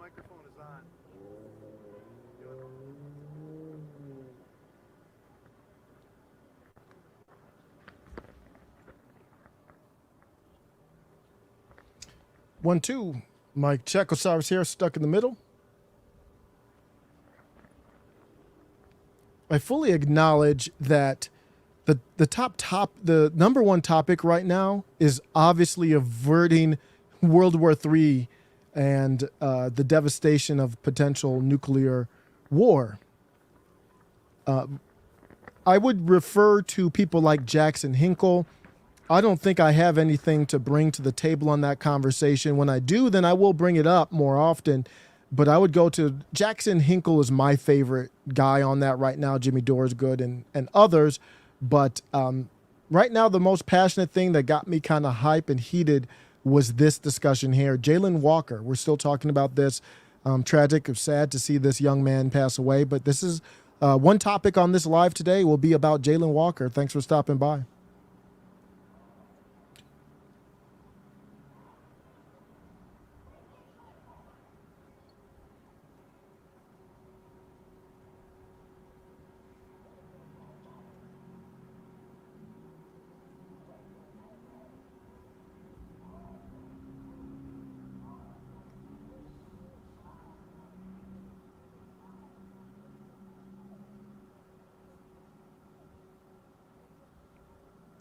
microphone is on. One, two. Mike check. Osiris here, stuck in the middle. I fully acknowledge that the number one topic right now is obviously averting World War III and the devastation of potential nuclear war. I would refer to people like Jackson Hinkle. I don't think I have anything to bring to the table on that conversation. When I do, then I will bring it up more often. But I would go to Jackson Hinkle is my favorite guy on that right now. Jimmy Dore is good and others. But right now, the most passionate thing that got me kind of hype and heated was this discussion here. Jayland Walker, we're still talking about this. Tragic, sad to see this young man pass away. But this is one topic on this live today will be about Jayland Walker. Thanks for stopping by.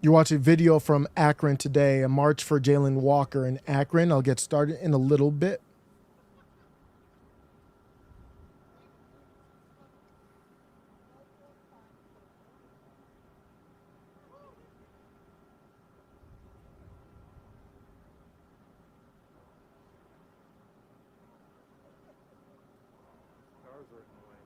You're watching video from Akron today, a march for Jayland Walker in Akron. I'll get started in a little bit. Cars are in the way.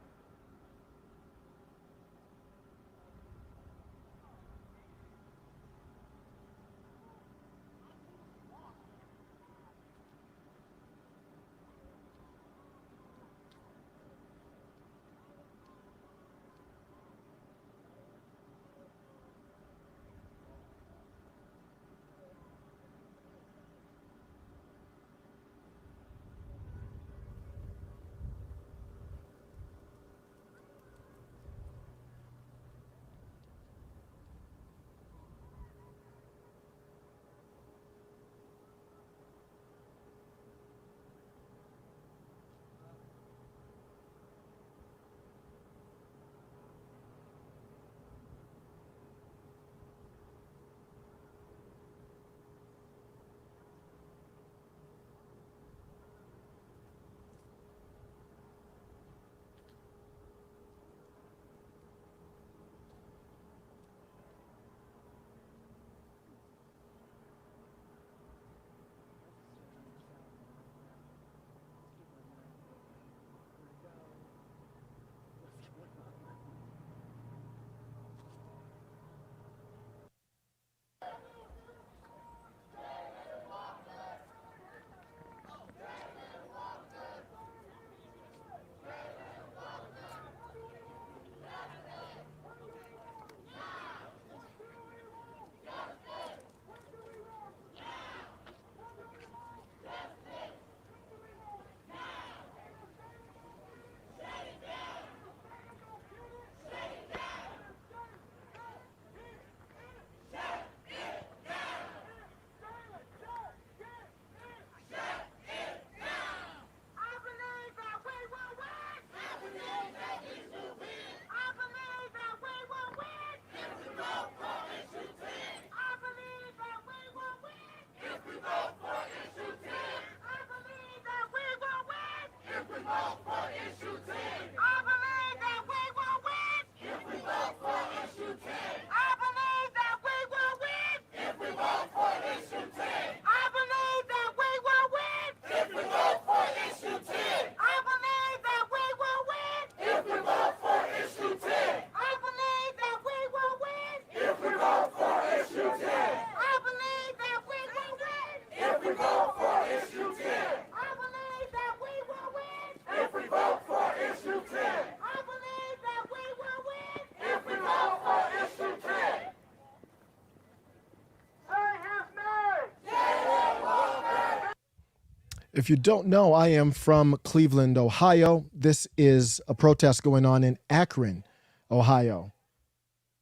If you don't know, I am from Cleveland, Ohio. This is a protest going on in Akron, Ohio.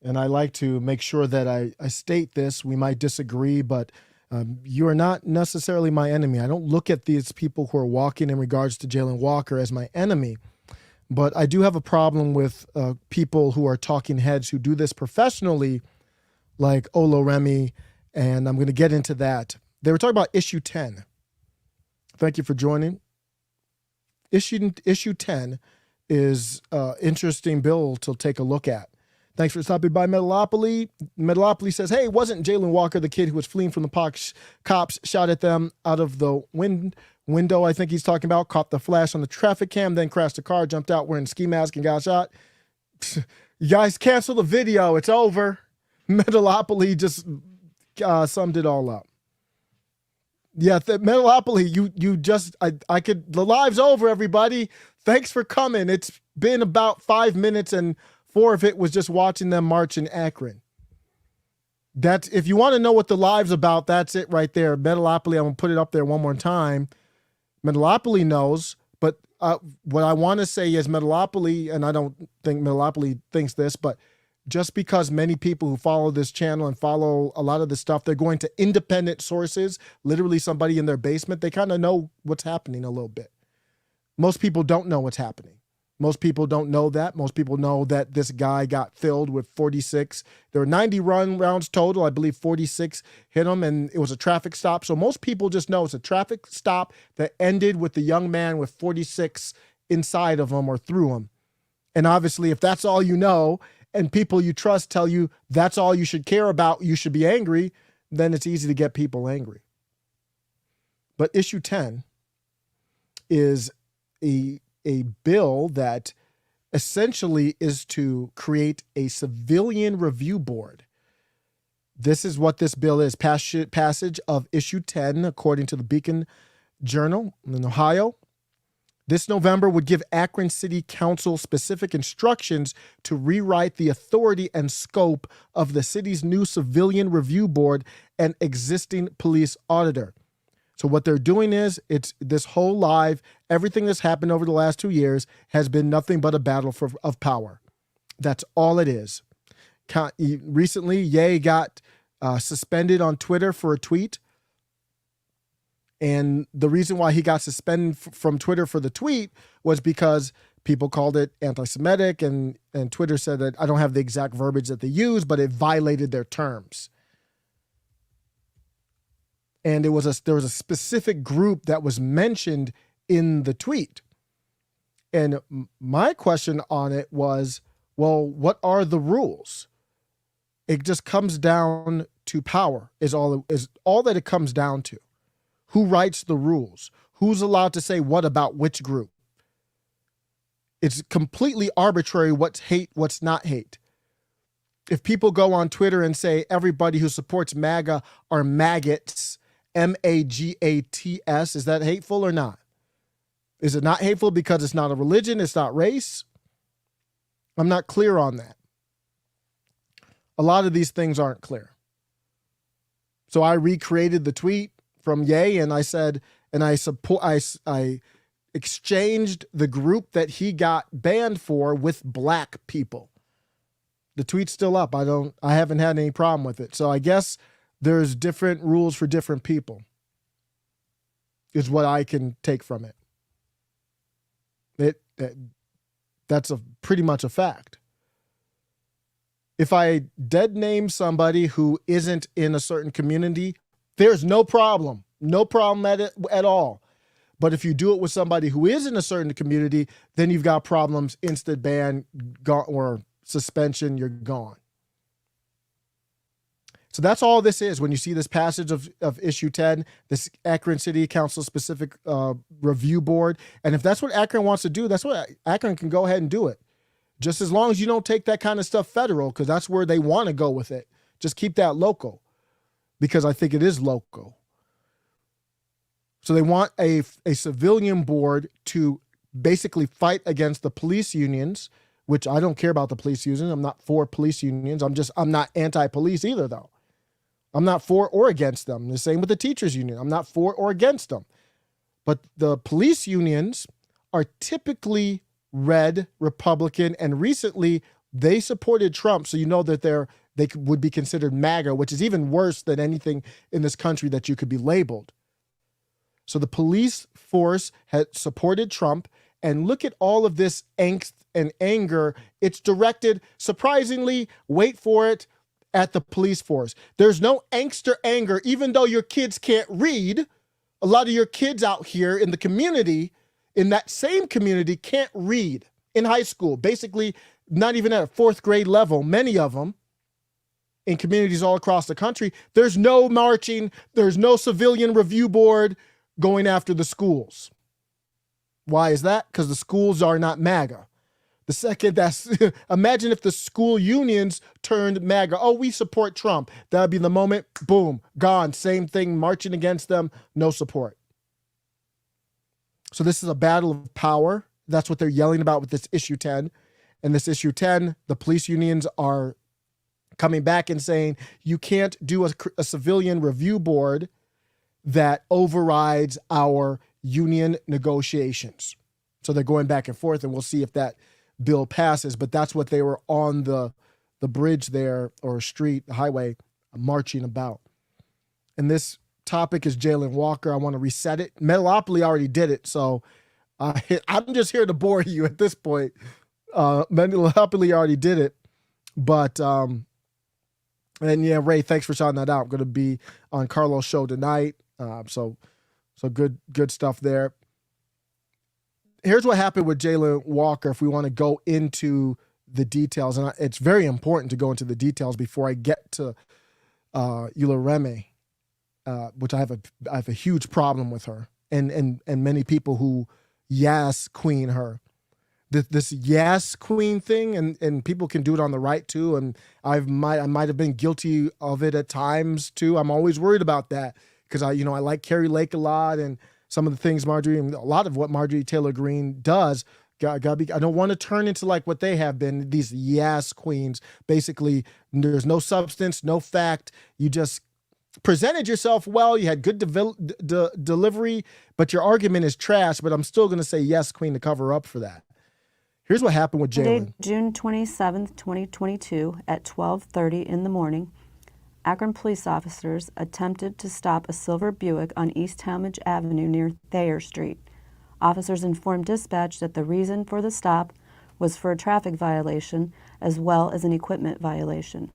And I like to make sure that I state this. We might disagree, but you are not necessarily my enemy. I don't look at these people who are walking in regards to Jayland Walker as my enemy. But I do have a problem with people who are talking heads who do this professionally, like Olayemi, and I'm going to get into that. They were talking about issue 10. Thank you for joining. Issue 10 is an interesting bill to take a look at. Thanks for stopping by, Metalopoly. Metalopoly says, hey, wasn't Jayland Walker the kid who was fleeing from the cops, shot at them out of the window, I think he's talking about, caught the flash on the traffic cam, then crashed the car, jumped out wearing a ski mask and got shot? You guys cancel the video. It's over. Metalopoly just summed it all up. Yeah, Metalopoly, you just, I could, the live's over, everybody. Thanks for coming. It's been about 5 minutes and 4 of it was just watching them march in Akron. That's, if you want to know what the live's about, that's it right there. Metalopoly, I'm going to put it up there one more time. Metalopoly knows, but what I want to say is Metalopoly, and I don't think Metalopoly thinks this, but just because many people who follow this channel and follow a lot of the stuff, they're going to independent sources, literally somebody in their basement, they kind of know what's happening a little bit. Most people don't know what's happening. Most people don't know that. Most people know that this guy got filled with 46. There were 90 rounds total. I believe 46 hit him, and it was a traffic stop. So most people just know it's a traffic stop that ended with the young man with 46 inside of him or through him. And obviously, if that's all you know, and people you trust tell you that's all you should care about, you should be angry, then it's easy to get people angry. But issue 10 is a bill that essentially is to create a civilian review board. This is what this bill is. Passage of issue 10, according to the Beacon Journal in Ohio. This November would give Akron City Council specific instructions to rewrite the authority and scope of the city's new civilian review board and existing police auditor. So what they're doing is, it's this whole live, everything that's happened over the last 2 years has been nothing but a battle of power. That's all it is. Recently, Ye got suspended on Twitter for a tweet. And the reason why he got suspended from Twitter for the tweet was because people called it anti-Semitic, and Twitter said that, I don't have the exact verbiage that they use, but it violated their terms. And there was a specific group that was mentioned in the tweet. And my question on it was, well, what are the rules? It just comes down to power is all that it comes down to. Who writes the rules? Who's allowed to say what about which group? It's completely arbitrary what's hate, what's not hate. If people go on Twitter and say everybody who supports MAGA are maggots, M-A-G-A-T-S, is that hateful or not? Is it not hateful because it's not a religion, it's not race? I'm not clear on that. A lot of these things aren't clear. So I recreated the tweet from Ye, and I said, and I exchanged the group that he got banned for with black people. The tweet's still up. I haven't had any problem with it. So I guess there's different rules for different people, is what I can take from it. That's pretty much a fact. If I dead name somebody who isn't in a certain community, there's no problem at all. But if you do it with somebody who is in a certain community, then you've got problems, instant ban, or suspension, you're gone. So that's all this is. When you see this passage of issue 10, this Akron City Council specific review board. And if that's what Akron wants to do, that's what Akron can go ahead and do it. Just as long as you don't take that kind of stuff federal, because that's where they want to go with it. Just keep that local, because I think it is local. So they want a civilian board to basically fight against the police unions, which I don't care about the police unions. I'm not for police unions. I'm not anti-police either, though. I'm not for or against them. The same with the teachers union. I'm not for or against them. But the police unions are typically red, Republican, and recently they supported Trump. So you know that they would be considered MAGA, which is even worse than anything in this country that you could be labeled. So the police force had supported Trump, and look at all of this angst and anger. It's directed, surprisingly, wait for it, at the police force. There's no angst or anger, even though your kids can't read. A lot of your kids out here in the community, in that same community, can't read in high school. Basically, not even at a fourth grade level, many of them in communities all across the country. There's no marching. There's no civilian review board going after the schools. Why is that? Because the schools are not MAGA. The second that's, imagine if the school unions turned MAGA. Oh, we support Trump. That would be the moment, boom, gone. Same thing, marching against them, no support. So this is a battle of power. That's what they're yelling about with this issue 10. And this issue 10, the police unions are coming back and saying, you can't do a civilian review board that overrides our union negotiations. So they're going back and forth, and we'll see if that bill passes. But that's what they were on the bridge there, or street, the highway, marching about. And this topic is Jayland Walker. I want to reset it. Metalopoly already did it, so I'm just here to bore you at this point. Metalopoly already did it. But, and yeah, Ray, thanks for shouting that out. I'm going to be on Carlos' show tonight. So good stuff there. Here's what happened with Jayland Walker, if we want to go into the details. And it's very important to go into the details before I get to Olurin, which I have a huge problem with her, and many people who yes queen her. This yes queen thing, and people can do it on the right too. And I might have been guilty of it at times too. I'm always worried about that because I like Carrie Lake a lot, and some of the things Marjorie, and a lot of what Marjorie Taylor Greene does. I don't want to turn into like what they have been, these yes queens. Basically, there's no substance, no fact. You just presented yourself well. You had good delivery, but your argument is trash. But I'm still going to say yes queen to cover up for that. Here's what happened with Jayland. June 27th, 2022 at 12:30 in the morning, Akron police officers attempted to stop a silver Buick on East Talmadge Avenue near Thayer Street. Officers informed dispatch that the reason for the stop was for a traffic violation as well as an equipment violation.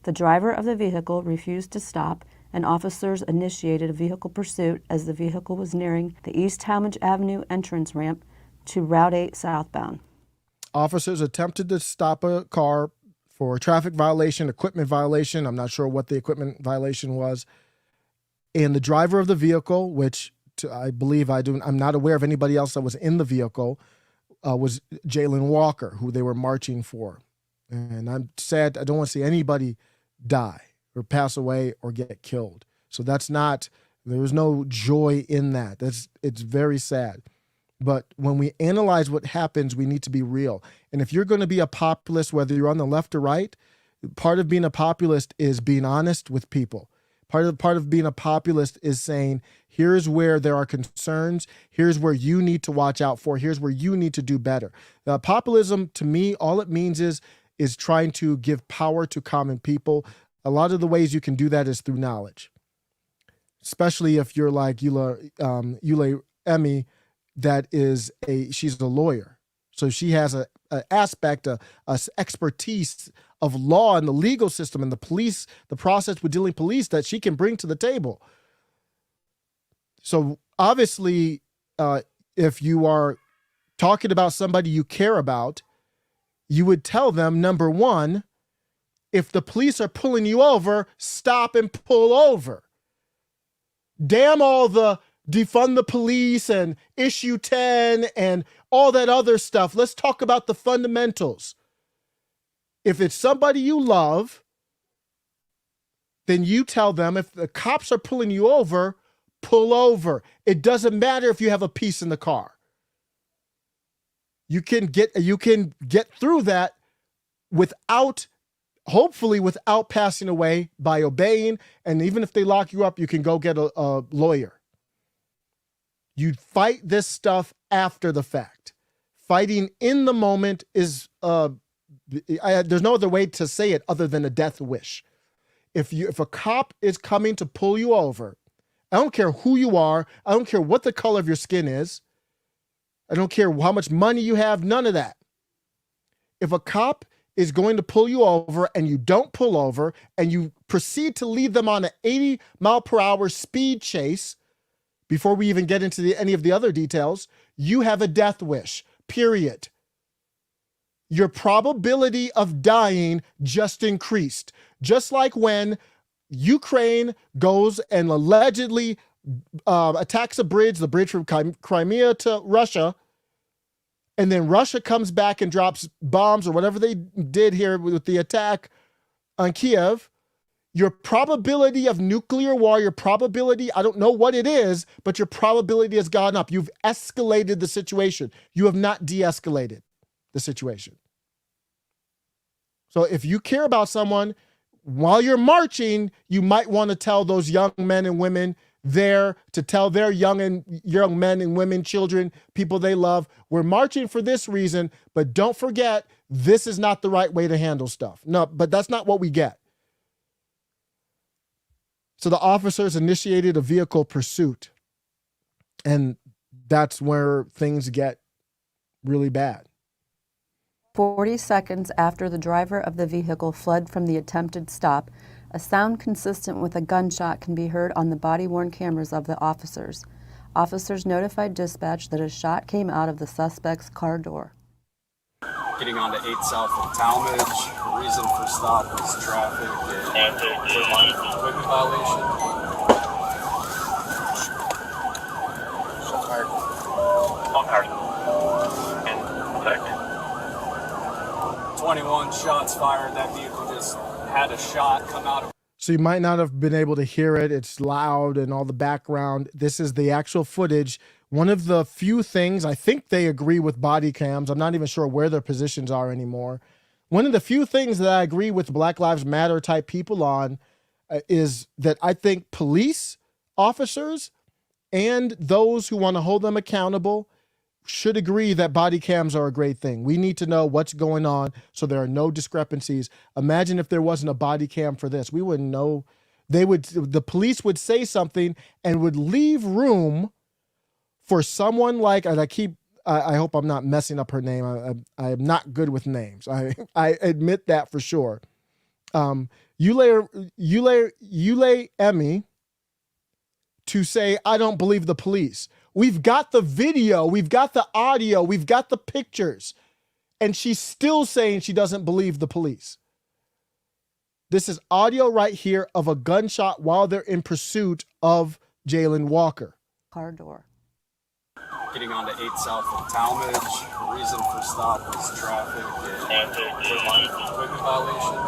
The driver of the vehicle refused to stop, and officers initiated a vehicle pursuit as the vehicle was nearing the East Talmadge Avenue entrance ramp to Route 8 southbound. Officers attempted to stop a car for a traffic violation, equipment violation. I'm not sure what the equipment violation was. And the driver of the vehicle, which I believe I'm not aware of anybody else that was in the vehicle, was Jayland Walker, who they were marching for. And I'm sad, I don't want to see anybody die or pass away or get killed. So there was no joy in that. It's very sad. But when we analyze what happens, we need to be real. And if you're going to be a populist, whether you're on the left or right, part of being a populist is being honest with people. Part of being a populist is saying, here's where there are concerns. Here's where you need to watch out for. Here's where you need to do better. Populism, to me, all it means is trying to give power to common people. A lot of the ways you can do that is through knowledge, especially if you're like Olurin, she's a lawyer. So she has an aspect, a expertise of law and the legal system and the police, the process with dealing police that she can bring to the table. So obviously, if you are talking about somebody you care about, you would tell them, number one, if the police are pulling you over, stop and pull over. Damn all the defund the police and issue 10 and all that other stuff. Let's talk about the fundamentals. If it's somebody you love, then you tell them, if the cops are pulling you over, pull over. It doesn't matter if you have a piece in the car. You can get through that hopefully without passing away, by obeying. And even if they lock you up, you can go get a lawyer. You fight this stuff after the fact. Fighting in the moment is, there's no other way to say it other than a death wish. If a cop is coming to pull you over, I don't care who you are. I don't care what the color of your skin is. I don't care how much money you have, none of that. If a cop is going to pull you over and you don't pull over and you proceed to lead them on an 80-mile-per-hour speed chase, before we even get into any of the other details, you have a death wish, period. Your probability of dying just increased. Just like when Ukraine goes and allegedly attacks the bridge from Crimea to Russia, and then Russia comes back and drops bombs or whatever they did here with the attack on Kiev. Your probability of nuclear war, your probability, I don't know what it is, but your probability has gone up. You've escalated the situation. You have not de-escalated the situation. So if you care about someone, while you're marching, you might want to tell those young men and women there to tell their young men and women, children, people they love, we're marching for this reason, but don't forget, this is not the right way to handle stuff. No, but that's not what we get. So the officers initiated a vehicle pursuit, and that's where things get really bad. 40 seconds after the driver of the vehicle fled from the attempted stop, a sound consistent with a gunshot can be heard on the body-worn cameras of the officers. Officers notified dispatch that a shot came out of the suspect's car door. Getting onto 8 South of Talmadge. The reason for stop was traffic and equipment violation. All cars in effect. 21 shots fired. That vehicle just had a shot come out of. So you might not have been able to hear it. It's loud and all the background. This is the actual footage. One of the few things, I think they agree with body cams. I'm not even sure where their positions are anymore. One of the few things that I agree with Black Lives Matter type people on is that I think police officers and those who want to hold them accountable should agree that body cams are a great thing. We need to know what's going on so there are no discrepancies. Imagine if there wasn't a body cam for this. We wouldn't know. The police would say something and would leave room for someone like, and I hope I'm not messing up her name. I am not good with names. I admit that for sure. Olayemi to say, I don't believe the police. We've got the video, we've got the audio, we've got the pictures, and she's still saying she doesn't believe the police. This is audio right here of a gunshot while they're in pursuit of Jayland Walker. Car door. Getting onto 8 South of Talmadge. The reason for stop was traffic and equipment violation.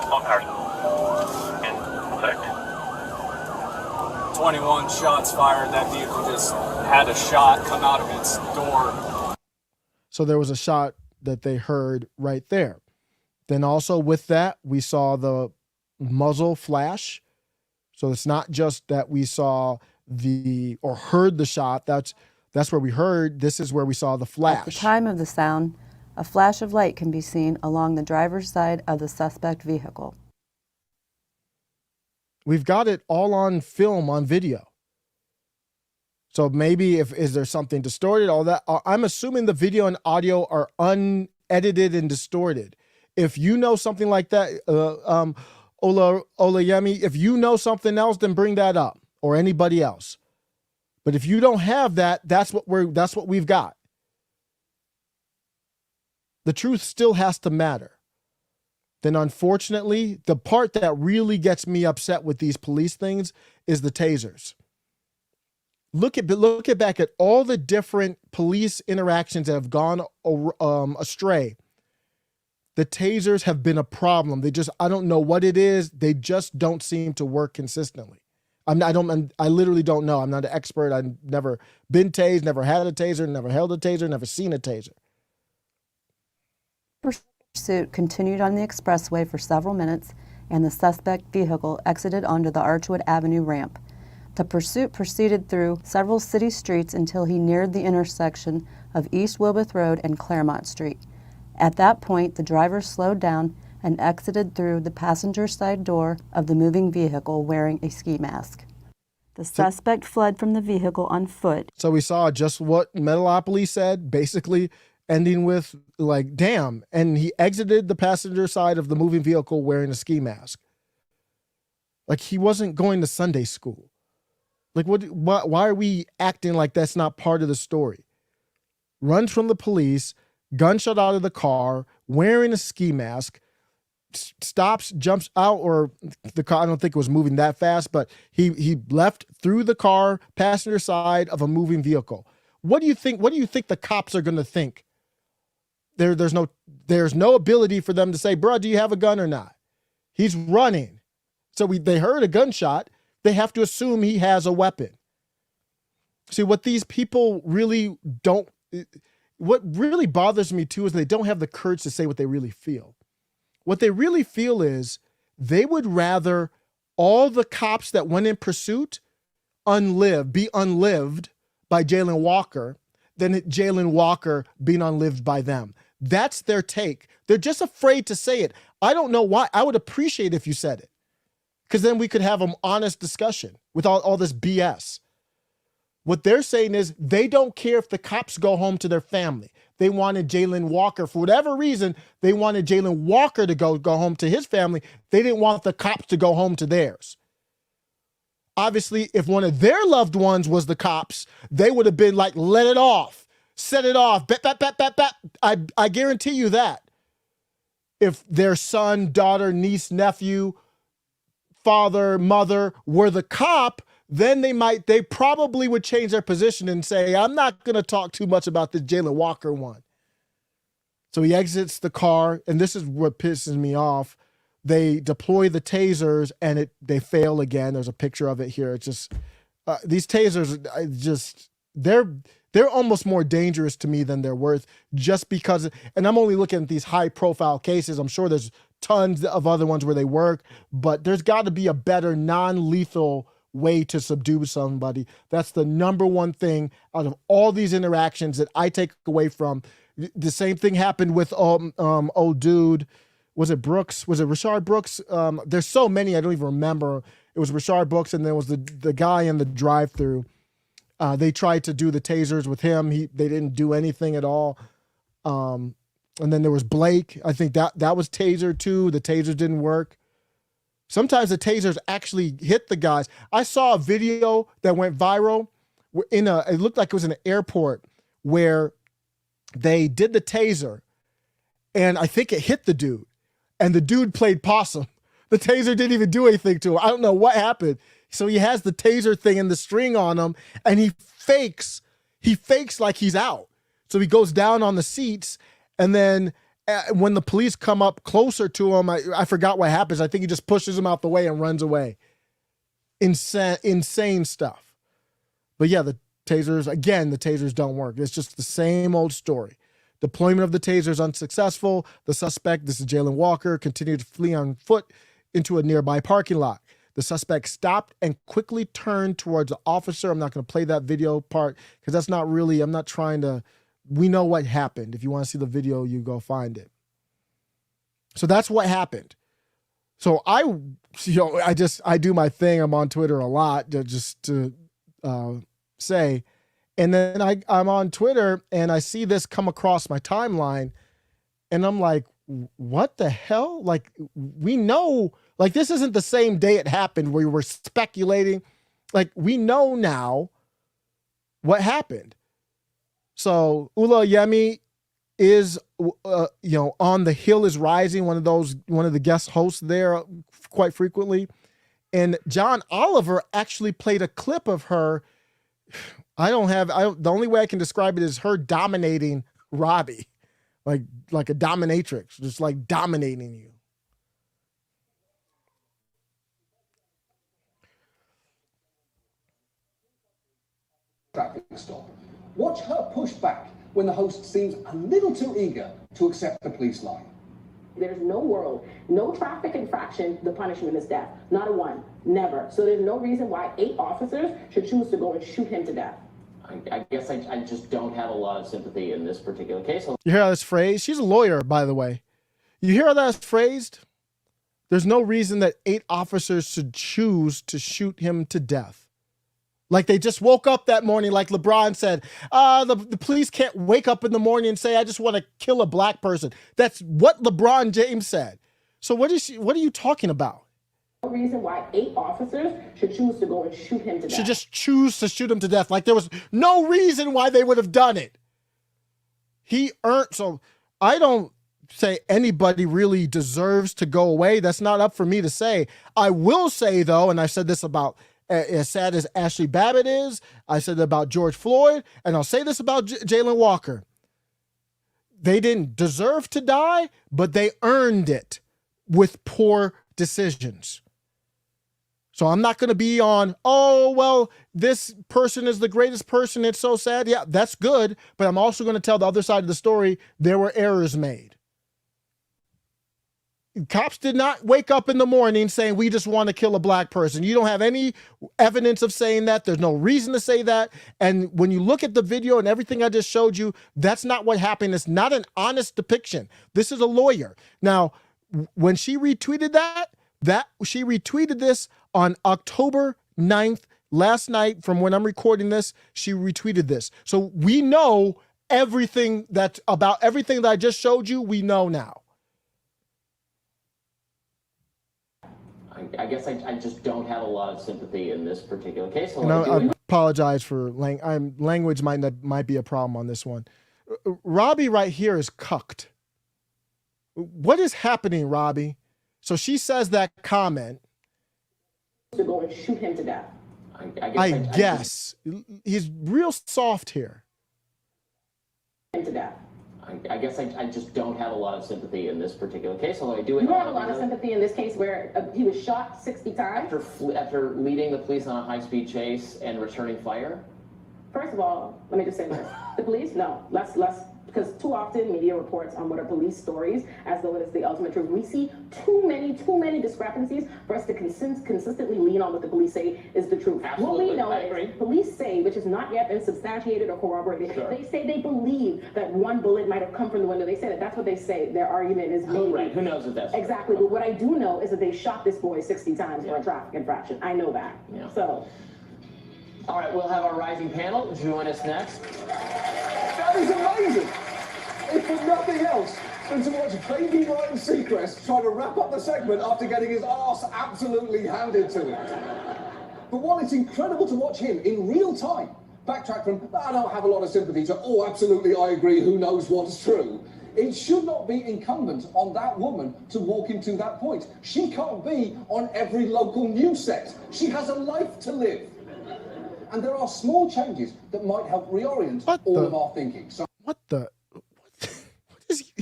All cars in effect. 21 shots fired. That vehicle just had a shot come out of its door. So there was a shot that they heard right there. Then also with that, we saw the muzzle flash. So it's not just that we saw or heard the shot. That's where we heard. This is where we saw the flash. At the time of the sound, a flash of light can be seen along the driver's side of the suspect vehicle. We've got it all on film, on video. So maybe is there something distorted? All that. I'm assuming the video and audio are unedited and distorted. If you know something like that, Olayemi, if you know something else, then bring that up, or anybody else. But if you don't have that, that's what we've got. The truth still has to matter. Then unfortunately, the part that really gets me upset with these police things is the tasers. Look back at all the different police interactions that have gone astray. The tasers have been a problem. I don't know what it is. They just don't seem to work consistently. I literally don't know. I'm not an expert. I've never been tased, never had a taser, never held a taser, never seen a taser. Pursuit continued on the expressway for several minutes and the suspect vehicle exited onto the Archwood Avenue ramp. The pursuit proceeded through several city streets until he neared the intersection of East Wilbeth Road and Claremont Street. At that point, the driver slowed down and exited through the passenger side door of the moving vehicle wearing a ski mask. The suspect fled from the vehicle on foot. So we saw just what Metalopoly said, basically ending with, like, damn. And he exited the passenger side of the moving vehicle wearing a ski mask. Like, he wasn't going to Sunday school. Like, why are we acting like that's not part of the story? Runs from the police, gunshot out of the car, wearing a ski mask, stops, jumps out, or the car, I don't think it was moving that fast, but he left through the car, passenger side of a moving vehicle. What do you think the cops are going to think? There's no ability for them to say, bro, do you have a gun or not? He's running. So they heard a gunshot. They have to assume he has a weapon. See, what these people really don't, what really bothers me too is they don't have the courage to say what they really feel. What they really feel is they would rather all the cops that went in pursuit be unlived by Jayland Walker than Jayland Walker being unlived by them. That's their take. They're just afraid to say it. I don't know why. I would appreciate if you said it, because then we could have an honest discussion without all this BS. What they're saying is they don't care if the cops go home to their family. They wanted Jayland Walker, for whatever reason, they wanted Jayland Walker to go home to his family. They didn't want the cops to go home to theirs. Obviously, if one of their loved ones was the cops, they would have been like, let it off, set it off, bet. I guarantee you that. If their son, daughter, niece, nephew, father, mother were the cop, then they probably would change their position and say, I'm not going to talk too much about this Jayland Walker one. So he exits the car, and this is what pisses me off. They deploy the tasers, and they fail again. There's a picture of it here. It's just, these tasers, they're almost more dangerous to me than they're worth, just because, and I'm only looking at these high profile cases. I'm sure there's tons of other ones where they work, but there's got to be a better non-lethal way to subdue somebody. That's the number one thing out of all these interactions that I take away from. The same thing happened with old dude. Was it Brooks? Was it Rashard Brooks? There's so many, I don't even remember. It was Rashard Brooks, and there was the guy in the drive-thru. They tried to do the tasers with him. They didn't do anything at all. And then there was Blake. I think that was taser too. The tasers didn't work. Sometimes the tasers actually hit the guys. I saw a video that went viral it looked like it was in an airport where they did the taser, and I think it hit the dude, and the dude played possum. The taser didn't even do anything to him. I don't know what happened. So he has the taser thing and the string on him, and he fakes like he's out. So he goes down on the seats, and then when the police come up closer to him, I forgot what happens. I think he just pushes him out the way and runs away. Insane stuff. But yeah, the tasers don't work. It's just the same old story. Deployment of the tasers unsuccessful. The suspect, this is Jayland Walker, continued to flee on foot into a nearby parking lot. The suspect stopped and quickly turned towards the officer. I'm not going to play that video part because that's not really, we know what happened. If you want to see the video, you go find it. So that's what happened. So I do my thing. I'm on Twitter a lot to say, and then I'm on Twitter and I see this come across my timeline and I'm like, what the hell? Like, we know, like, this isn't the same day it happened where we were speculating. Like, we know now what happened. So Olayemi is, on The Hill is Rising, one of the guest hosts there quite frequently. And John Oliver actually played a clip of her. The only way I can describe it is her dominating Robbie, like a dominatrix, just like dominating you. Traffic stop. Watch her push back when the host seems a little too eager to accept the police line. There's no world, no traffic infraction, the punishment is death. Not a one, never. So there's no reason why 8 officers should choose to go and shoot him to death. I guess I just don't have a lot of sympathy in this particular case. You hear how that's phrased? She's a lawyer, by the way. You hear how that's phrased? There's no reason that 8 officers should choose to shoot him to death. Like they just woke up that morning, like LeBron said, the police can't wake up in the morning and say, I just want to kill a black person. That's what LeBron James said. So what are you talking about? No reason why 8 officers should choose to go and shoot him to death. Should just choose to shoot him to death. Like there was no reason why they would have done it. He earned, so I don't say anybody really deserves to go away. That's not up for me to say. I will say though, and I said this about as sad as Ashley Babbitt is, I said about George Floyd, and I'll say this about Jayland Walker. They didn't deserve to die, but they earned it with poor decisions. So I'm not going to be on, oh, well, this person is the greatest person. It's so sad. Yeah, that's good. But I'm also going to tell the other side of the story. There were errors made. Cops did not wake up in the morning saying, we just want to kill a black person. You don't have any evidence of saying that. There's no reason to say that. And when you look at the video and everything I just showed you, that's not what happened. It's not an honest depiction. This is a lawyer. Now, when she retweeted she retweeted this on October 9th, last night from when I'm recording this, she retweeted this. So we know everything that I just showed you, we know now. I guess I just don't have a lot of sympathy in this particular case. So and I apologize for language might be a problem on this one. Robbie right here is cucked. What is happening, Robbie? So she says that comment. To go and shoot him to death. I guess. He's real soft here. Him to death. I guess I just don't have a lot of sympathy in this particular case, although I do. You have a lot of sympathy in this case where he was shot 60 times? After leading the police on a high-speed chase and returning fire? First of all, let me just say this. The police, no, let's because too often media reports on what are police stories as though it is the ultimate truth. We see too many discrepancies for us to consistently lean on what the police say is the truth. Absolutely. What we know is police say, which has not yet been substantiated or corroborated, sure. They say they believe that one bullet might have come from the window. They say that that's what they say. Their argument is maybe. Right, who knows if that's exactly, but what I do know is that they shot this boy 60 times for a traffic infraction. I know that. Yeah. So. All right, we'll have our rising panel join us next. That is amazing. If for nothing else than to watch baby Ryan Seacrest try to wrap up the segment after getting his arse absolutely handed to him. But while it's incredible to watch him in real time backtrack from, I don't have a lot of sympathy to, oh, absolutely, I agree, who knows what's true, it should not be incumbent on that woman to walk him to that point. She can't be on every local news set. She has a life to live. And there are small changes that might help reorient all of our thinking. So what is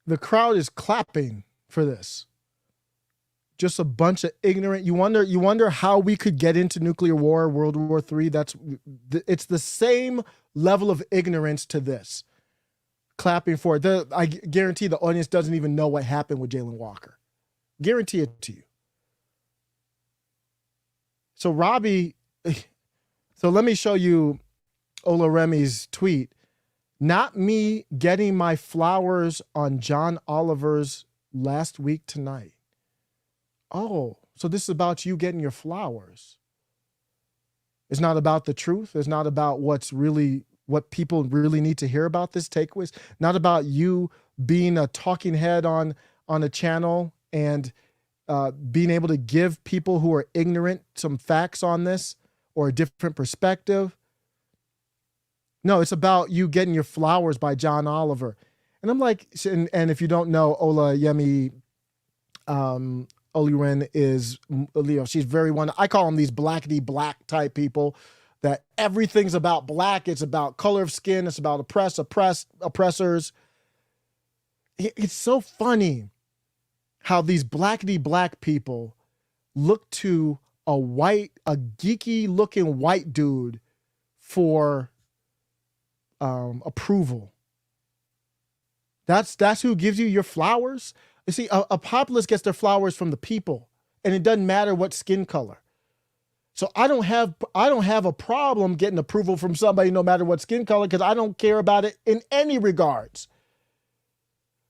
the crowd is clapping for this. Just a bunch of ignorant. You wonder how we could get into nuclear war, World War III. It's the same level of ignorance to this. Clapping for it. I guarantee the audience doesn't even know what happened with Jayland Walker. Guarantee it to you. So Robbie, so let me show you Olaremi's tweet. Not me getting my flowers on John Oliver's last week tonight. Oh, so this is about you getting your flowers. It's not about the truth. It's not about what people really need to hear about this takeaways. Not about you being a talking head on a channel and being able to give people who are ignorant some facts on this or a different perspective. No, it's about you getting your flowers by John Oliver. And I'm like, and if you don't know, Olayemi Olurin is, she's very I call them these blackity black type people that everything's about black. It's about color of skin. It's about oppressors. It's so funny how these blackity black people look to a geeky looking white dude for approval. That's who gives you your flowers. You see, a populist gets their flowers from the people, and it doesn't matter what skin color. So I don't have a problem getting approval from somebody no matter what skin color, because I don't care about it in any regards.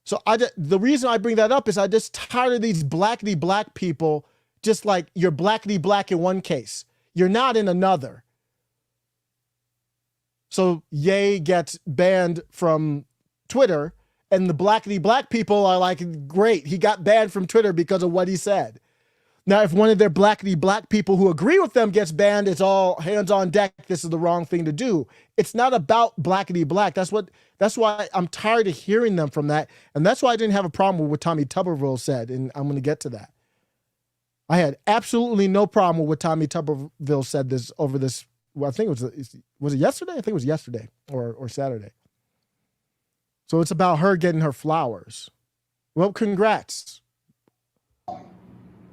So the reason I bring that up is I just tired of these blackity black people, just like you're blackity black in one case, you're not in another. So Ye gets banned from Twitter, and the blackity black people are like, great, he got banned from Twitter because of what he said. Now, if one of their blackity black people who agree with them gets banned, it's all hands on deck. This is the wrong thing to do. It's not about blackity black. That's why I'm tired of hearing them from that. And that's why I didn't have a problem with what Tommy Tuberville said. And I'm going to get to that. I had absolutely no problem with what Tommy Tuberville said over this. Well, I think was it yesterday? I think it was yesterday or Saturday. So it's about her getting her flowers. Well, congrats.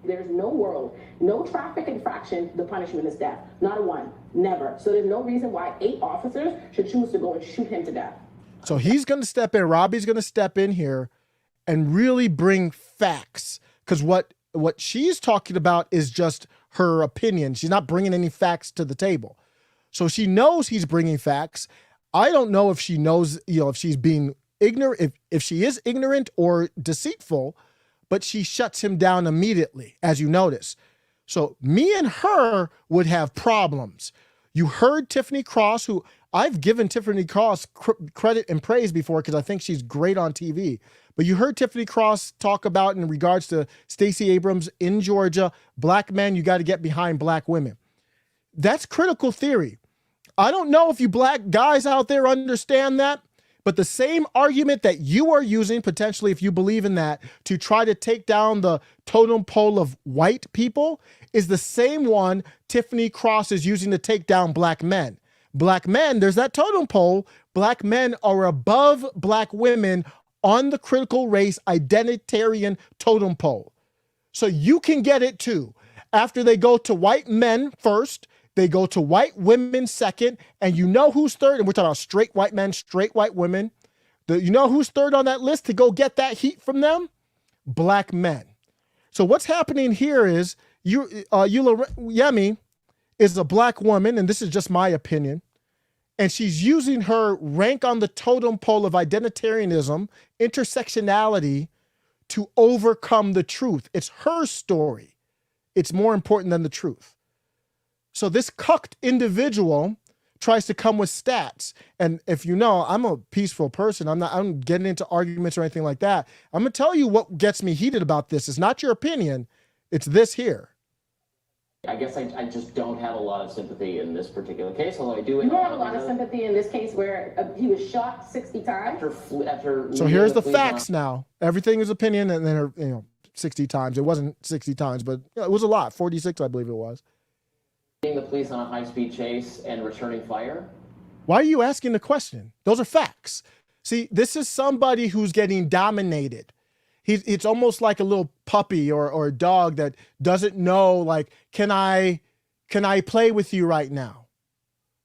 There's no world, no traffic infraction, the punishment is death. Not a one, never. So there's no reason why 8 officers should choose to go and shoot him to death. So he's going to step in, Robbie's going to step in here and really bring facts. Because what she's talking about is just her opinion. She's not bringing any facts to the table. So she knows he's bringing facts. I don't know if she knows, if she's being ignorant, if she is ignorant or deceitful, but she shuts him down immediately, as you notice. So me and her would have problems. You heard Tiffany Cross, who I've given Tiffany Cross credit and praise before because I think she's great on TV. But you heard Tiffany Cross talk about in regards to Stacey Abrams in Georgia, black men, you got to get behind black women. That's critical theory. I don't know if you black guys out there understand that, but the same argument that you are using, potentially, if you believe in that, to try to take down the totem pole of white people is the same one Tiffany Cross is using to take down black men. Black men, there's that totem pole. Black men are above black women on the critical race identitarian totem pole. So you can get it too. After they go to white men first, they go to white women second, and you know who's third? And we're talking about straight white men, straight white women. You know who's third on that list to go get that heat from them? Black men. So what's happening here is Olayemi is a black woman, and this is just my opinion, and she's using her rank on the totem pole of identitarianism, intersectionality, to overcome the truth. It's her story. It's more important than the truth. So this cucked individual tries to come with stats. And if you know, I'm a peaceful person. I'm getting into arguments or anything like that. I'm going to tell you what gets me heated about this. It's not your opinion. It's this here. I guess I just don't have a lot of sympathy in this particular case, although I do. You don't have a lot of sympathy in this case where he was shot 60 times. So here's the facts now. Everything is opinion, and then 60 times. It wasn't 60 times, but it was a lot. 46, I believe it was. The police on a high-speed chase and returning fire? Why are you asking the question? Those are facts. See, this is somebody who's getting dominated. It's almost like a little puppy or a dog that doesn't know, like, can I play with you right now?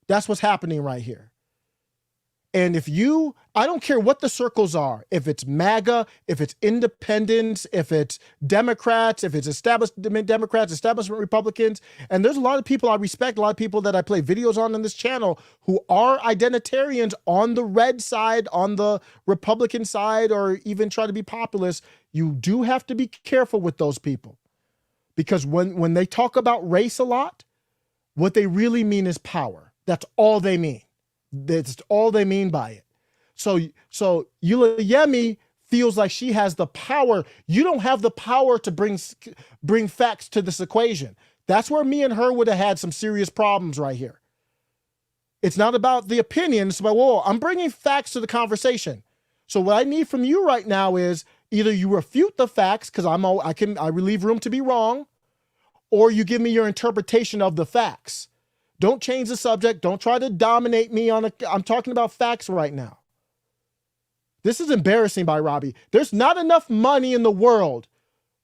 That's what's happening right here. And I don't care what the circles are, if it's MAGA, if it's independents, if it's Democrats, if it's establishment Democrats, establishment Republicans. And there's a lot of people I respect, a lot of people that I play videos on this channel who are identitarians on the red side, on the Republican side, or even try to be populist. You do have to be careful with those people. Because when they talk about race a lot, what they really mean is power. That's all they mean. That's all they mean by it. So Olayemi feels like she has the power. You don't have the power to bring facts to this equation. That's where me and her would have had some serious problems right here. It's not about the opinion. It's about, whoa, I'm bringing facts to the conversation. So what I need from you right now is either you refute the facts, because I relieve room to be wrong, or you give me your interpretation of the facts. Don't change the subject. Don't try to dominate me I'm talking about facts right now. This is embarrassing by Robbie. There's not enough money in the world.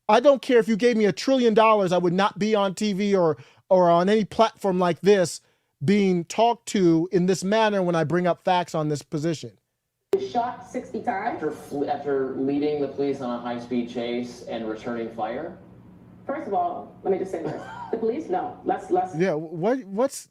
I don't care if you gave me $1 trillion, I would not be on TV or on any platform like this being talked to in this manner when I bring up facts on this position. Shot 60 times. After leading the police on a high-speed chase and returning fire? First of all, let me just say this. The police, no. Let's. Yeah, what's...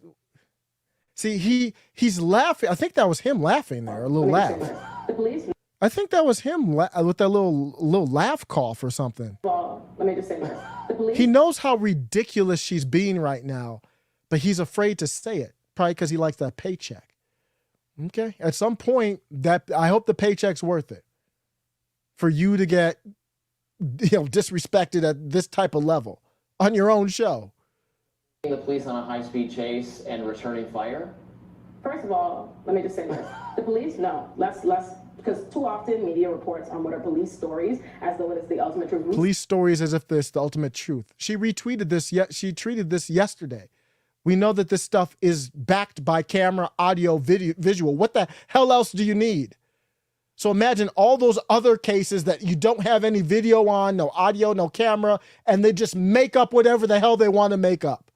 See, he's laughing. I think that was him laughing there, a little laugh. The police. I think that was him with that little laugh cough or something. Well, let me just say this. The police. He knows how ridiculous she's being right now, but he's afraid to say it, probably because he likes that paycheck. Okay, at some point, I hope the paycheck's worth it for you to get, disrespected at this type of level on your own show. The police on a high-speed chase and returning fire? First of all, let me just say this. The police, no. Let's, because too often media reports on what are police stories as though it is the ultimate truth. Police stories as if this the ultimate truth. She retweeted this, she tweeted this yesterday. We know that this stuff is backed by camera, audio, video, visual. What the hell else do you need? So imagine all those other cases that you don't have any video on, no audio, no camera, and they just make up whatever the hell they want to make up.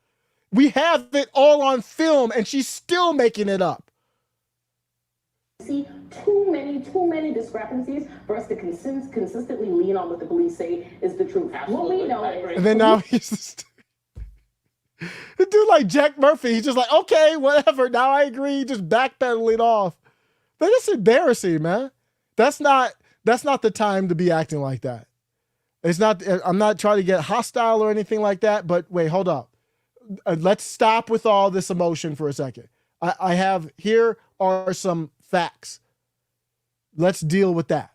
We have it all on film, and she's still making it up. See too many discrepancies for us to consistently lean on what the police say is the truth. Absolutely. What we know is... And then now he's just... The dude like Jack Murphy, he's just like, okay, whatever. Now I agree. Just backpedaling off. But it's embarrassing, man. That's not the time to be acting like that. It's not. I'm not trying to get hostile or anything like that. But wait, hold up. Let's stop with all this emotion for a second. Here are some facts. Let's deal with that.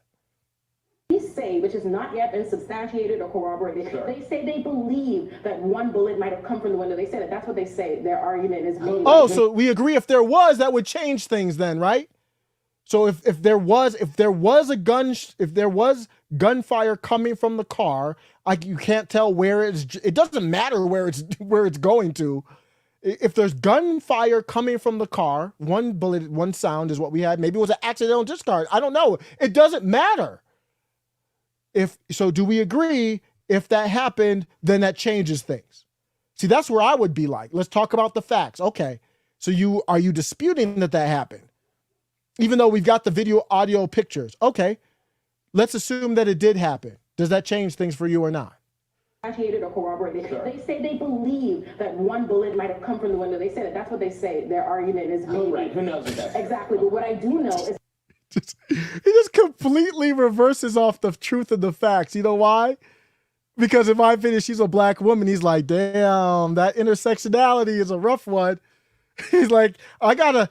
Say, which has not yet been substantiated or corroborated. Sure. They say they believe that one bullet might have come from the window. They say that that's what they say. Their argument is. Oh, so we agree if there was, that would change things then, right? So if there was gunfire coming from the car, you can't tell where it doesn't matter where it's going to. If there's gunfire coming from the car, one bullet, one sound is what we had. Maybe it was an accidental discharge. I don't know. It doesn't matter. Do we agree if that happened, then that changes things? See, that's where I would be like, let's talk about the facts. Okay, so are you disputing that happened? Even though we've got the video, audio, pictures. Okay, let's assume that it did happen. Does that change things for you or not? Or corroborated. Sure. They say they believe that one bullet might have come from the window. They say that that's what they say. Their argument is maybe. Right, who knows what that's exactly, but what I do know is He just completely reverses off the truth of the facts. You know why? Because in my opinion, she's a black woman. He's like, damn, that intersectionality is a rough one. He's like, I gotta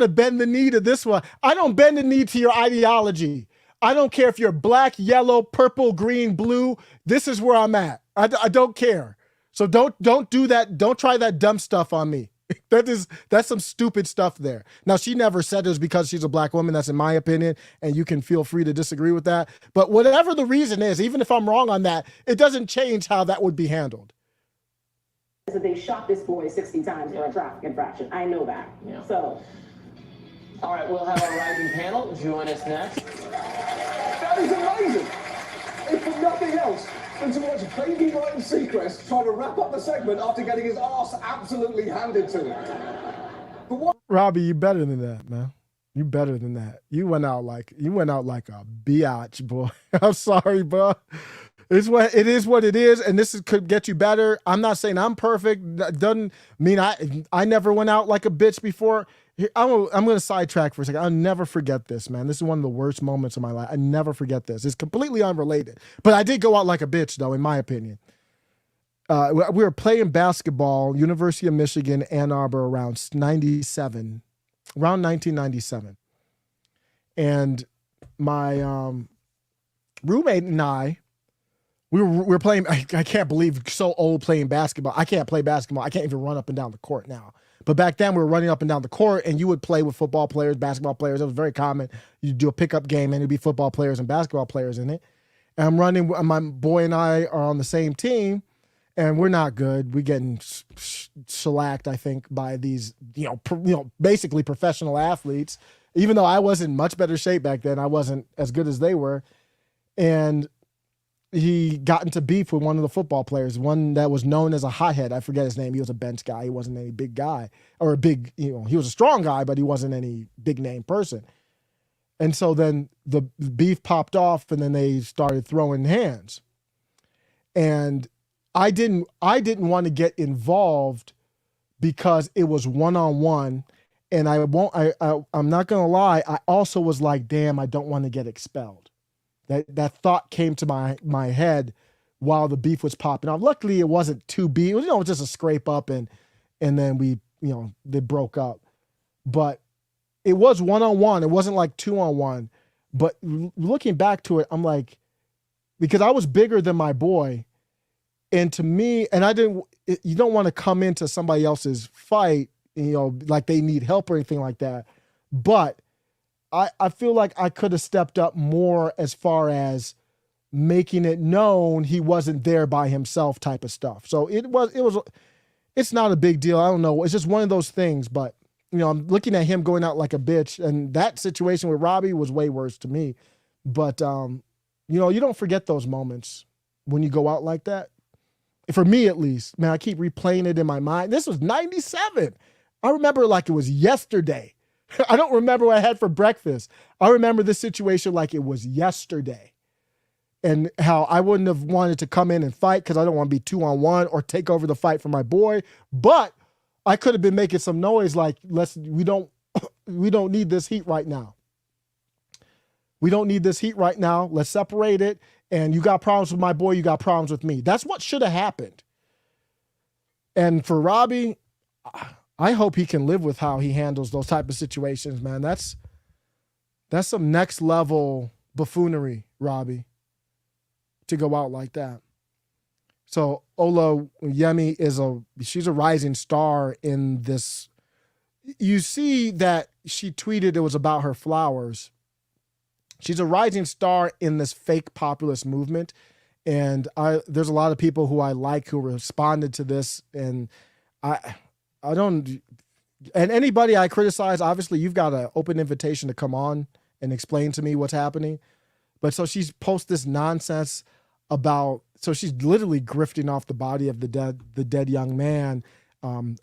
bend the knee to this one. I don't bend the knee to your ideology. I don't care if you're black, yellow, purple, green, blue. This is where I'm at. I don't care. So don't do that. Don't try that dumb stuff on me. That's some stupid stuff there. Now, she never said it was because she's a black woman. That's in my opinion, and you can feel free to disagree with that. But whatever the reason is, even if I'm wrong on that, it doesn't change how that would be handled. that they shot this boy 60 times for a traffic infraction. I know that. Yeah. So. All right, we'll have our rising panel join us next. That is amazing. If for nothing else than to watch baby Ryan Seacrest try to wrap up the segment after getting his arse absolutely handed to him. But what? Robbie, you better than that, man. You better than that. You went out like a biatch, boy. I'm sorry, bro. It is what it is, and could get you better. I'm not saying I'm perfect. That doesn't mean I never went out like a bitch before. I'm going to sidetrack for a second. I'll never forget this, man. This is one of the worst moments of my life. I never forget this. It's completely unrelated. But I did go out like a bitch, though, in my opinion. We were playing basketball, University of Michigan, Ann Arbor, around 1997. And my roommate and I, we were playing. I can't believe so old playing basketball. I can't play basketball. I can't even run up and down the court now. But back then we were running up and down the court, and you would play with football players, basketball players. It was very common. You'd do a pickup game, and it'd be football players and basketball players in it. And I'm running. My boy and I are on the same team, and we're not good. We're getting shellacked, I think, by these, basically professional athletes. Even though I was in much better shape back then, I wasn't as good as they were. And he got into beef with one of the football players, one that was known as a hothead. I forget his name. He was a bench guy. He wasn't any big guy or he was a strong guy, but he wasn't any big name person. And so then the beef popped off, and then they started throwing hands. And I didn't want to get involved because it was one-on-one. And I'm not gonna lie, I also was like, damn, I don't want to get expelled. That thought came to my head while the beef was popping off. Luckily, it wasn't too beef. It was, just a scrape up, and then we, they broke up. But it was one-on-one. It wasn't like 2-on-1. But looking back to it, I'm like, because I was bigger than my boy, and to me, and you don't want to come into somebody else's fight, like they need help or anything like that. But I feel like I could have stepped up more as far as making it known he wasn't there by himself type of stuff. So it's not a big deal. I don't know. It's just one of those things, but I'm looking at him going out like a bitch, and that situation with Robbie was way worse to me. But, you don't forget those moments when you go out like that. For me, at least, man, I keep replaying it in my mind. This was 97. I remember like it was yesterday. I don't remember what I had for breakfast. I remember this situation like it was yesterday, and how I wouldn't have wanted to come in and fight because I don't want to be 2-on-1 or take over the fight for my boy. But I could have been making some noise like, we don't need this heat right now. We don't need this heat right now. Let's separate it. And you got problems with my boy, you got problems with me. That's what should have happened. And for Robbie, I hope he can live with how he handles those type of situations, man. That's some next level buffoonery, Robbie, to go out like that. So Olayemi she's a rising star in this. You see that she tweeted it was about her flowers. She's a rising star in this fake populist movement. And there's a lot of people who I like who responded to this. And and anybody I criticize, obviously you've got an open invitation to come on and explain to me what's happening. But so she's post this nonsense so she's literally grifting off the body of the dead young man,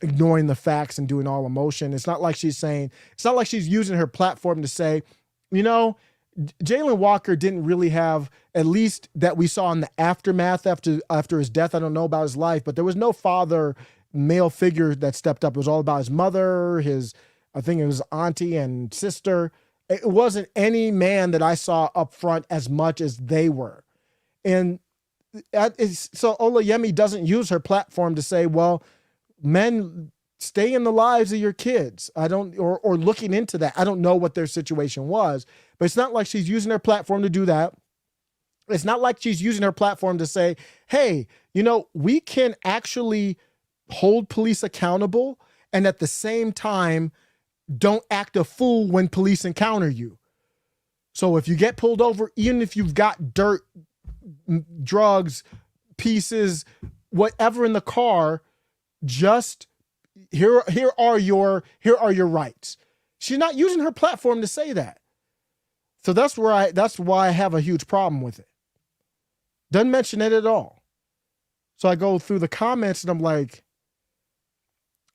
ignoring the facts and doing all emotion. It's not like she's using her platform to say, Jayland Walker didn't really have, at least that we saw in the aftermath after his death. I don't know about his life, but there was no father, male figure that stepped up. It was all about his mother, I think it was auntie and sister. It wasn't any man that I saw up front as much as they were. And so Olayemi doesn't use her platform to say, well, men, stay in the lives of your kids. Or looking into that. I don't know what their situation was, but it's not like she's using her platform to do that. It's not like she's using her platform to say, hey, we can actually hold police accountable and at the same time, don't act a fool when police encounter you. So if you get pulled over, even if you've got dirt, drugs, pieces, whatever in the car, just here are your rights. She's not using her platform to say that. So that's why I have a huge problem with it. Doesn't mention it at all. So I go through the comments and I'm like,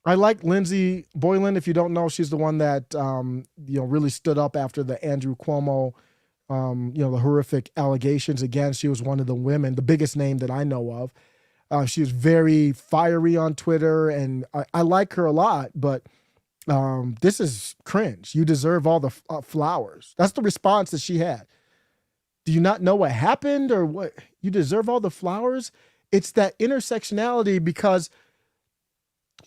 I like Lindsay Boylan. If you don't know, she's the one that really stood up after the Andrew Cuomo, the horrific allegations. Again, she was one of the women, the biggest name that I know of. She was very fiery on Twitter, and I like her a lot. But this is cringe. You deserve all the flowers. That's the response that she had. Do you not know what happened, or what? You deserve all the flowers. It's that intersectionality, because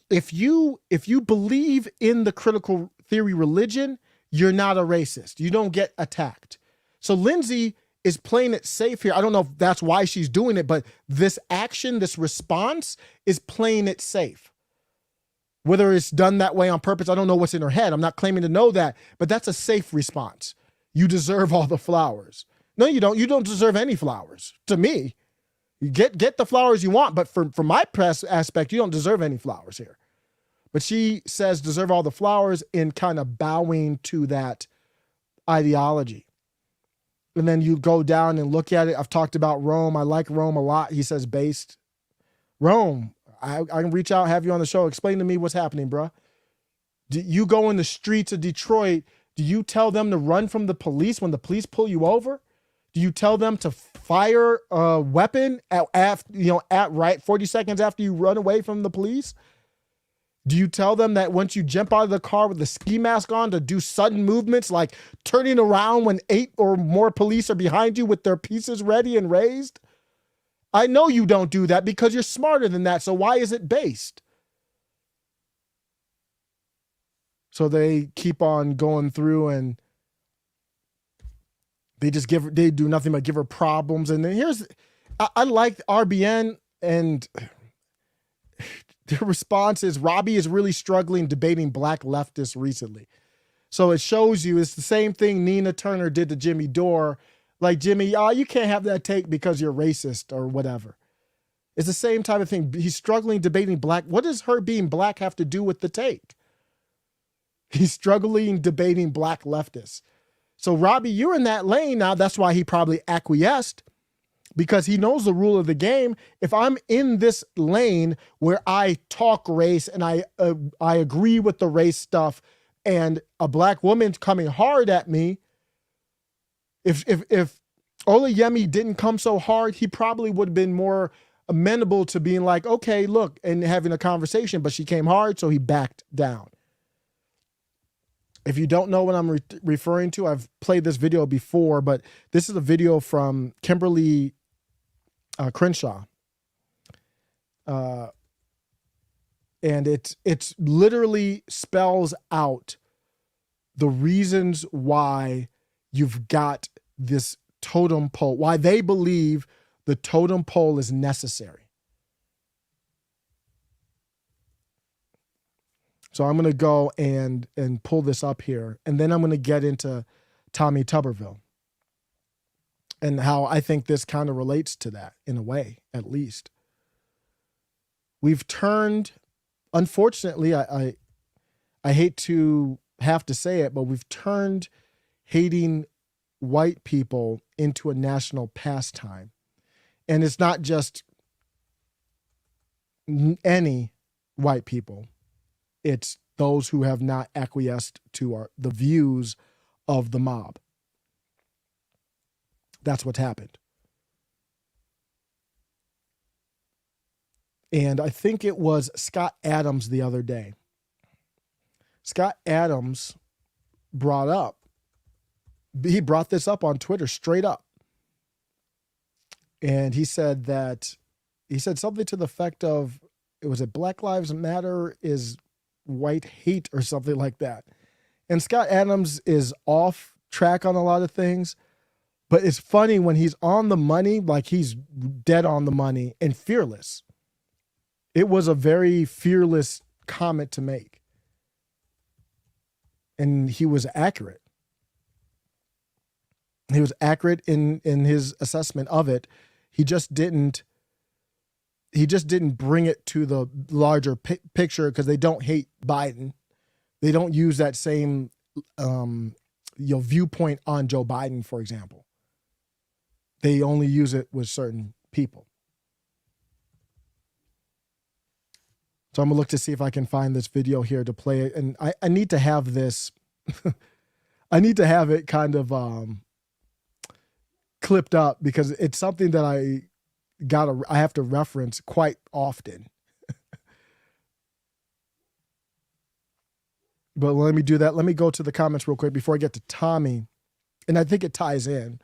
if you believe in the critical theory religion, you're not a racist. You don't get attacked. So Lindsay is playing it safe here. I don't know if that's why she's doing it, but this action, this response is playing it safe. Whether it's done that way on purpose, I don't know what's in her head. I'm not claiming to know that, but that's a safe response. You deserve all the flowers. No, you don't. You don't deserve any flowers. To me, you get the flowers you want, but from my press aspect, you don't deserve any flowers here. But she says deserve all the flowers in kind of bowing to that ideology. And then you go down and look at it. I've talked about Rome. I like Rome a lot. He says based. Rome, I can reach out, have you on the show. Explain to me what's happening, bruh. You go in the streets of Detroit. Do you tell them to run from the police when the police pull you over? Do you tell them to fire a weapon at right 40 seconds after you run away from the police? Do you tell them that once you jump out of the car with the ski mask on to do sudden movements like turning around when 8 or more police are behind you with their pieces ready and raised? I know you don't do that because you're smarter than that. So why is it based? So they keep on going through and they do nothing but give her problems. And then I like RBN, and their response is Robbie is really struggling debating black leftists recently. So it shows you it's the same thing Nina Turner did to Jimmy Dore. Like, Jimmy, you can't have that take because you're racist or whatever. It's the same type of thing. He's struggling debating black. What does her being black have to do with the take? He's struggling debating black leftists. So, Robbie, you're in that lane now. That's why he probably acquiesced, because he knows the rule of the game. If I'm in this lane where I talk race and I agree with the race stuff, and a black woman's coming hard at me, if Olayemi didn't come so hard, he probably would have been more amenable to being like, okay, look, and having a conversation, but she came hard, so he backed down. If you don't know what I'm referring to, I've played this video before, but this is a video from Kimberly Crenshaw. And it's literally spells out the reasons why you've got this totem pole, why they believe the totem pole is necessary. So I'm going to go and pull this up here, and then I'm going to get into Tommy Tuberville and how I think this kind of relates to that in a way, at least. We've turned, unfortunately, I hate to have to say it, but we've turned hating white people into a national pastime. And it's not just any white people. It's those who have not acquiesced to the views of the mob. That's what's happened. And I think it was Scott Adams the other day. Scott Adams brought this up on Twitter straight up. And he said something to the effect of, was it Black Lives Matter is white hate or something like that. And Scott Adams is off track on a lot of things, but it's funny when he's on the money, like he's dead on the money and fearless. It was a very fearless comment to make. And he was accurate. He was accurate in his assessment of it. He just didn't bring it to the larger picture because they don't hate Biden. They don't use that same viewpoint on Joe Biden, for example. They only use it with certain people. So I'm going to look to see if I can find this video here to play it. And I need to have this, I need to have it kind of clipped up because it's something that I have to reference quite often. But let me do that. Let me go to the comments real quick before I get to Tommy. And I think it ties in.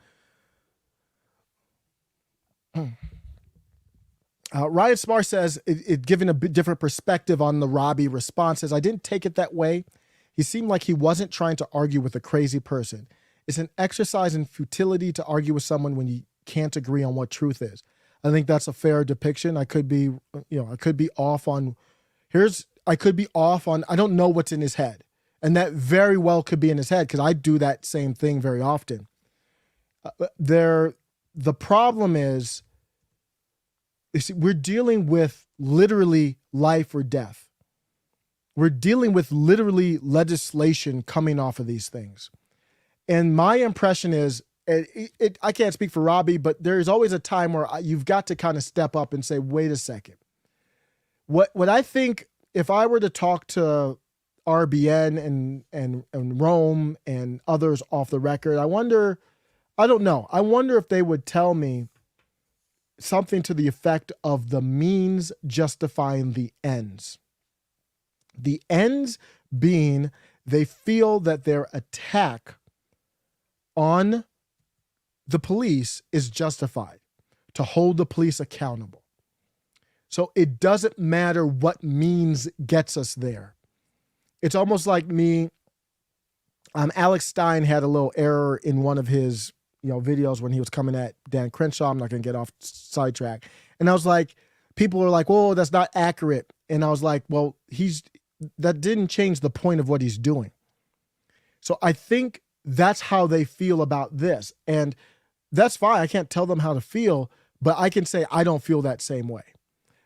Ryan Smart says, giving a bit different perspective on the Robbie response, says, I didn't take it that way. He seemed like he wasn't trying to argue with a crazy person. It's an exercise in futility to argue with someone when you can't agree on what truth is. I think that's a fair depiction. I could be off on, I don't know what's in his head. And that very well could be in his head because I do that same thing very often. The problem is, you see, we're dealing with literally life or death. We're dealing with literally legislation coming off of these things. And my impression is, I can't speak for Robbie, but there's always a time where you've got to kind of step up and say, wait a second. What I think, if I were to talk to RBN and Rome and others off the record. I don't know. I wonder if they would tell me something to the effect of the means justifying the ends. The ends being they feel that their attack on the police is justified to hold the police accountable. So it doesn't matter what means gets us there. It's almost like me. Alex Stein had a little error in one of his videos when he was coming at Dan Crenshaw. I'm not going to get off sidetrack. And I was like, people are like, "Whoa, that's not accurate." And I was like, well, that didn't change the point of what he's doing. So I think that's how they feel about this. And that's fine. I can't tell them how to feel, but I can say I don't feel that same way.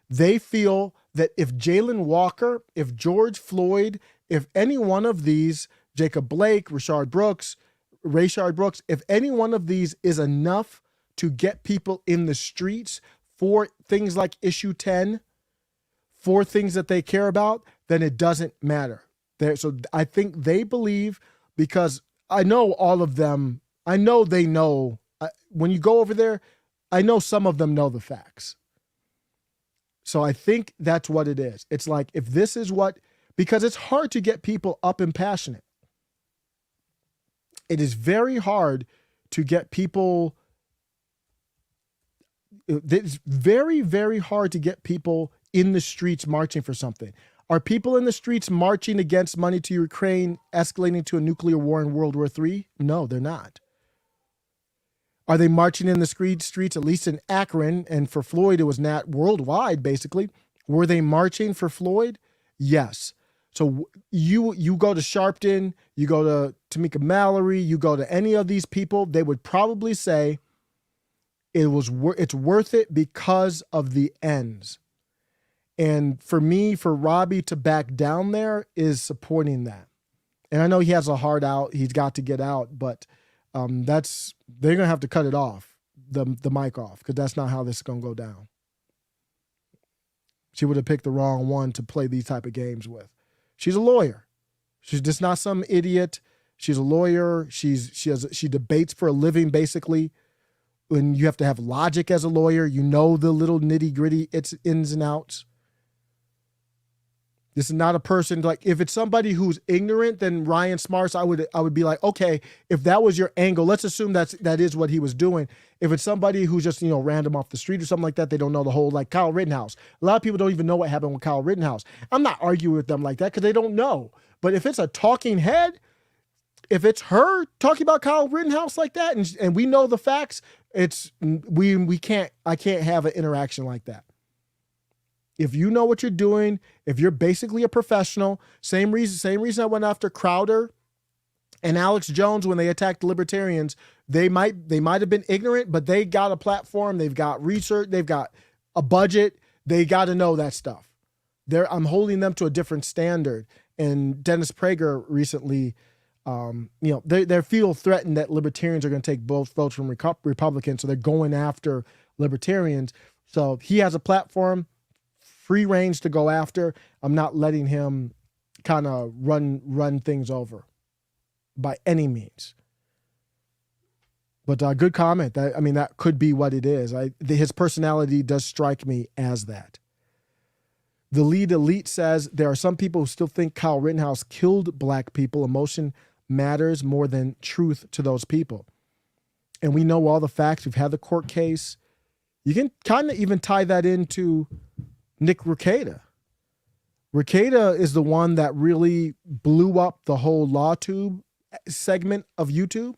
They feel that if Jayland Walker, if George Floyd, if any one of these, Jacob Blake, Rayshard Brooks, if any one of these is enough to get people in the streets for things like issue 10, for things that they care about, then it doesn't matter. So I think they believe, because I know all of them, I know they know, when you go over there, I know some of them know the facts. So I think that's what it is. It's like, if this is because it's hard to get people up and passionate. It is very hard to get people. It's very, very hard to get people in the streets marching for something. Are people in the streets marching against money to Ukraine escalating to a nuclear war in World War III? No, they're not. Are they marching in the streets, at least in Akron, and for Floyd, it was not worldwide, basically. Were they marching for Floyd? Yes. So you go to Sharpton, you go to Tamika Mallory, you go to any of these people, they would probably say it's worth it because of the ends. And for me, for Robbie to back down there is supporting that. And I know he has a heart out, he's got to get out, but they're gonna have to cut it off, the mic off, because that's not how this is gonna go down. She would have picked the wrong one to play these type of games with. She's a lawyer. She's just not some idiot. She's a lawyer. She debates for a living, basically. And you have to have logic as a lawyer. You know the little nitty gritty, its ins and outs. This is not a person, like, if it's somebody who's ignorant, then Ryan Smarts, I would be like, okay, if that was your angle, let's assume that is what he was doing. If it's somebody who's just, random off the street or something like that, they don't know the whole, like Kyle Rittenhouse. A lot of people don't even know what happened with Kyle Rittenhouse. I'm not arguing with them like that because they don't know. But if it's a talking head, if it's her talking about Kyle Rittenhouse like that, and we know the facts, I can't have an interaction like that. If you know what you're doing, if you're basically a professional, same reason I went after Crowder and Alex Jones when they attacked the libertarians. They might have been ignorant, but they got a platform, they've got research, they've got a budget, they got to know that stuff. I'm holding them to a different standard. And Dennis Prager recently, they feel threatened that libertarians are going to take both votes from Republicans, so they're going after libertarians. So he has a platform, free range to go after. I'm not letting him kind of run things over by any means. But good comment. That could be what it is. His personality does strike me as that. The lead elite says there are some people who still think Kyle Rittenhouse killed black people. Emotion matters more than truth to those people. And we know all the facts. We've had the court case. You can kind of even tie that into Nick Rekieta. Rekieta is the one that really blew up the whole LawTube segment of YouTube.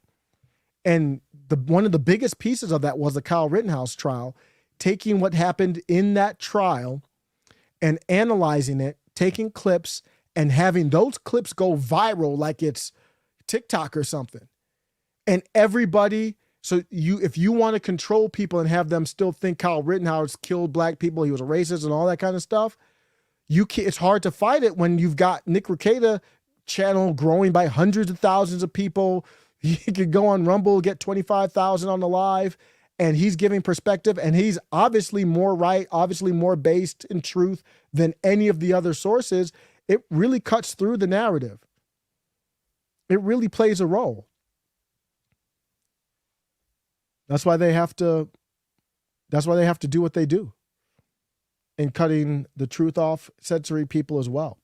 And one of the biggest pieces of that was the Kyle Rittenhouse trial, taking what happened in that trial and analyzing it, taking clips and having those clips go viral like it's TikTok or something. And everybody, if you want to control people and have them still think Kyle Rittenhouse killed black people, he was a racist and all that kind of stuff, it's hard to fight it when you've got Nick Rekieta channel growing by hundreds of thousands of people. He could go on Rumble, get 25,000 on the live, and he's giving perspective, and he's obviously more right, obviously more based in truth than any of the other sources. it really cuts through the narrative. It really plays a role. That's why they have to do what they do. And cutting the truth off, censoring people as well.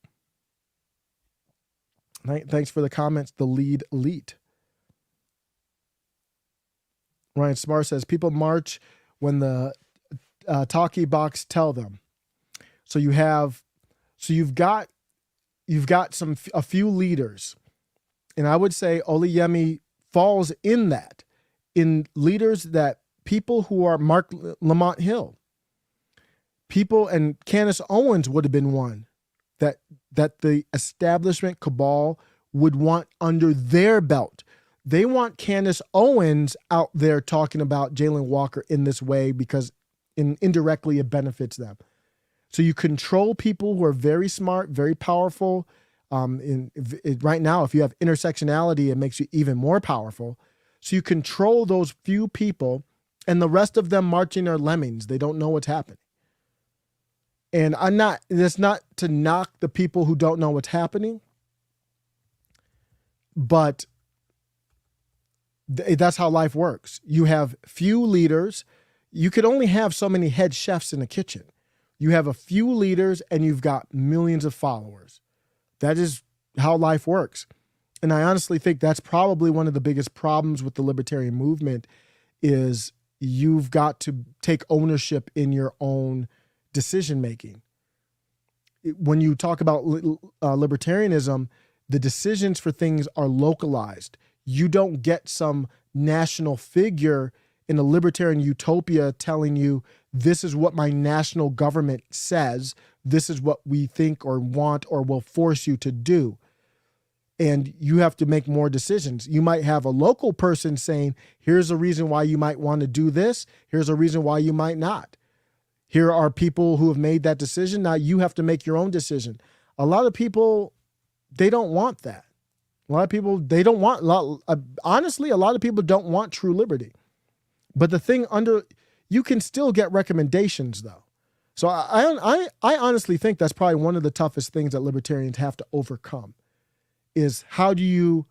Thanks for the comments, the lead elite. Ryan Smart says, people march when the talkie box tell them. So you've got a few leaders, and I would say Olayemi falls in that, in leaders that people who are Mark Lamont Hill, people, and Candace Owens would have been one that the establishment cabal would want under their belt. They want Candace Owens out there talking about Jayland Walker in this way because indirectly it benefits them. So you control people who are very smart, very powerful. Right now, if you have intersectionality, it makes you even more powerful. So you control those few people, and the rest of them marching are lemmings. They don't know what's happening. And it's not to knock the people who don't know what's happening, but that's how life works. You have few leaders. You could only have so many head chefs in the kitchen. You have a few leaders and you've got millions of followers. That is how life works. And I honestly think that's probably one of the biggest problems with the libertarian movement is you've got to take ownership in your own decision-making. When you talk about libertarianism, the decisions for things are localized. You don't get some national figure in a libertarian utopia telling you, this is what my national government says, this is what we think or want or will force you to do. And you have to make more decisions. You might have a local person saying, here's a reason why you might want to do this. Here's a reason why you might not. Here are people who have made that decision. Now you have to make your own decision. A lot of people, they don't want that. A lot of people, they don't want, honestly, a lot of people don't want true liberty. But the thing you can still get recommendations though. So I honestly think that's probably one of the toughest things that libertarians have to overcome is how do you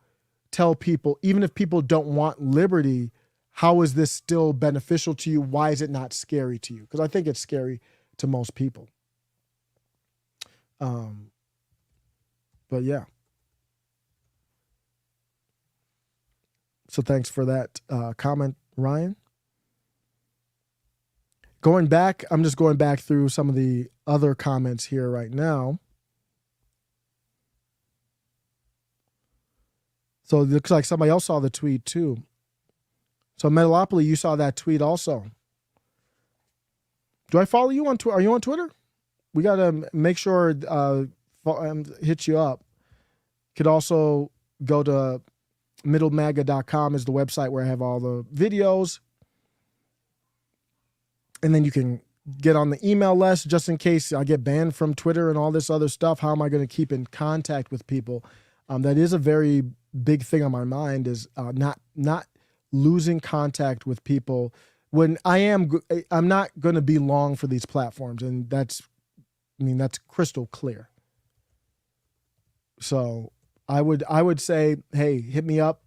tell people, even if people don't want liberty, how is this still beneficial to you? Why is it not scary to you? Because I think it's scary to most people. But yeah. So thanks for that comment, Ryan. Going back, I'm just going back through some of the other comments here right now. So it looks like somebody else saw the tweet too. So Metalopoly, you saw that tweet also. Do I follow you on Twitter? Are you on Twitter? We got to make sure hit you up. Could also go to middlemaga.com is the website where I have all the videos. And then you can get on the email list just in case I get banned from Twitter and all this other stuff. How am I going to keep in contact with people? That is a very big thing on my mind is not losing contact with people when I'm not going to be long for these platforms. And that's crystal clear. So I would say, hey, hit me up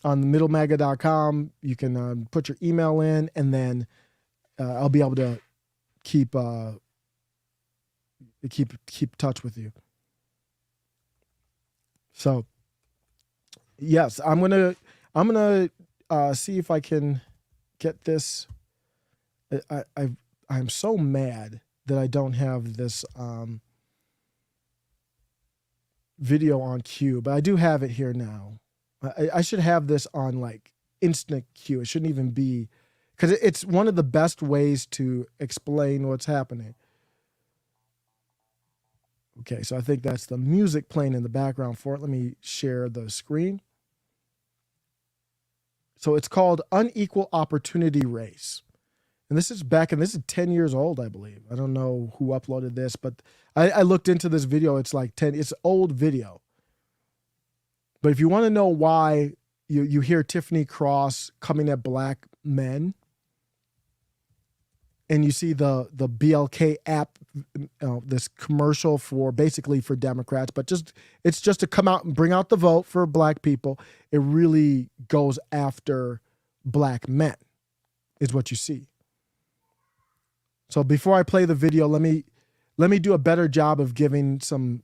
on middlemaga.com. You can put your email in and then I'll be able to keep touch with you. So yes, I'm gonna see if I can get this. I'm so mad that I don't have this video on queue, but I do have it here now. I should have this on like instant queue. It shouldn't even be, because it's one of the best ways to explain what's happening. Okay, so I think that's the music playing in the background for it. Let me share the screen. So it's called Unequal Opportunity Race. And this is 10 years old, I believe. I don't know who uploaded this, but I looked into this video. It's like it's an old video. But if you want to know why you hear Tiffany Cross coming at black men and you see the BLK app, this commercial for basically for Democrats, but it's just to come out and bring out the vote for black people. It really goes after black men, is what you see. So before I play the video, let me do a better job of giving some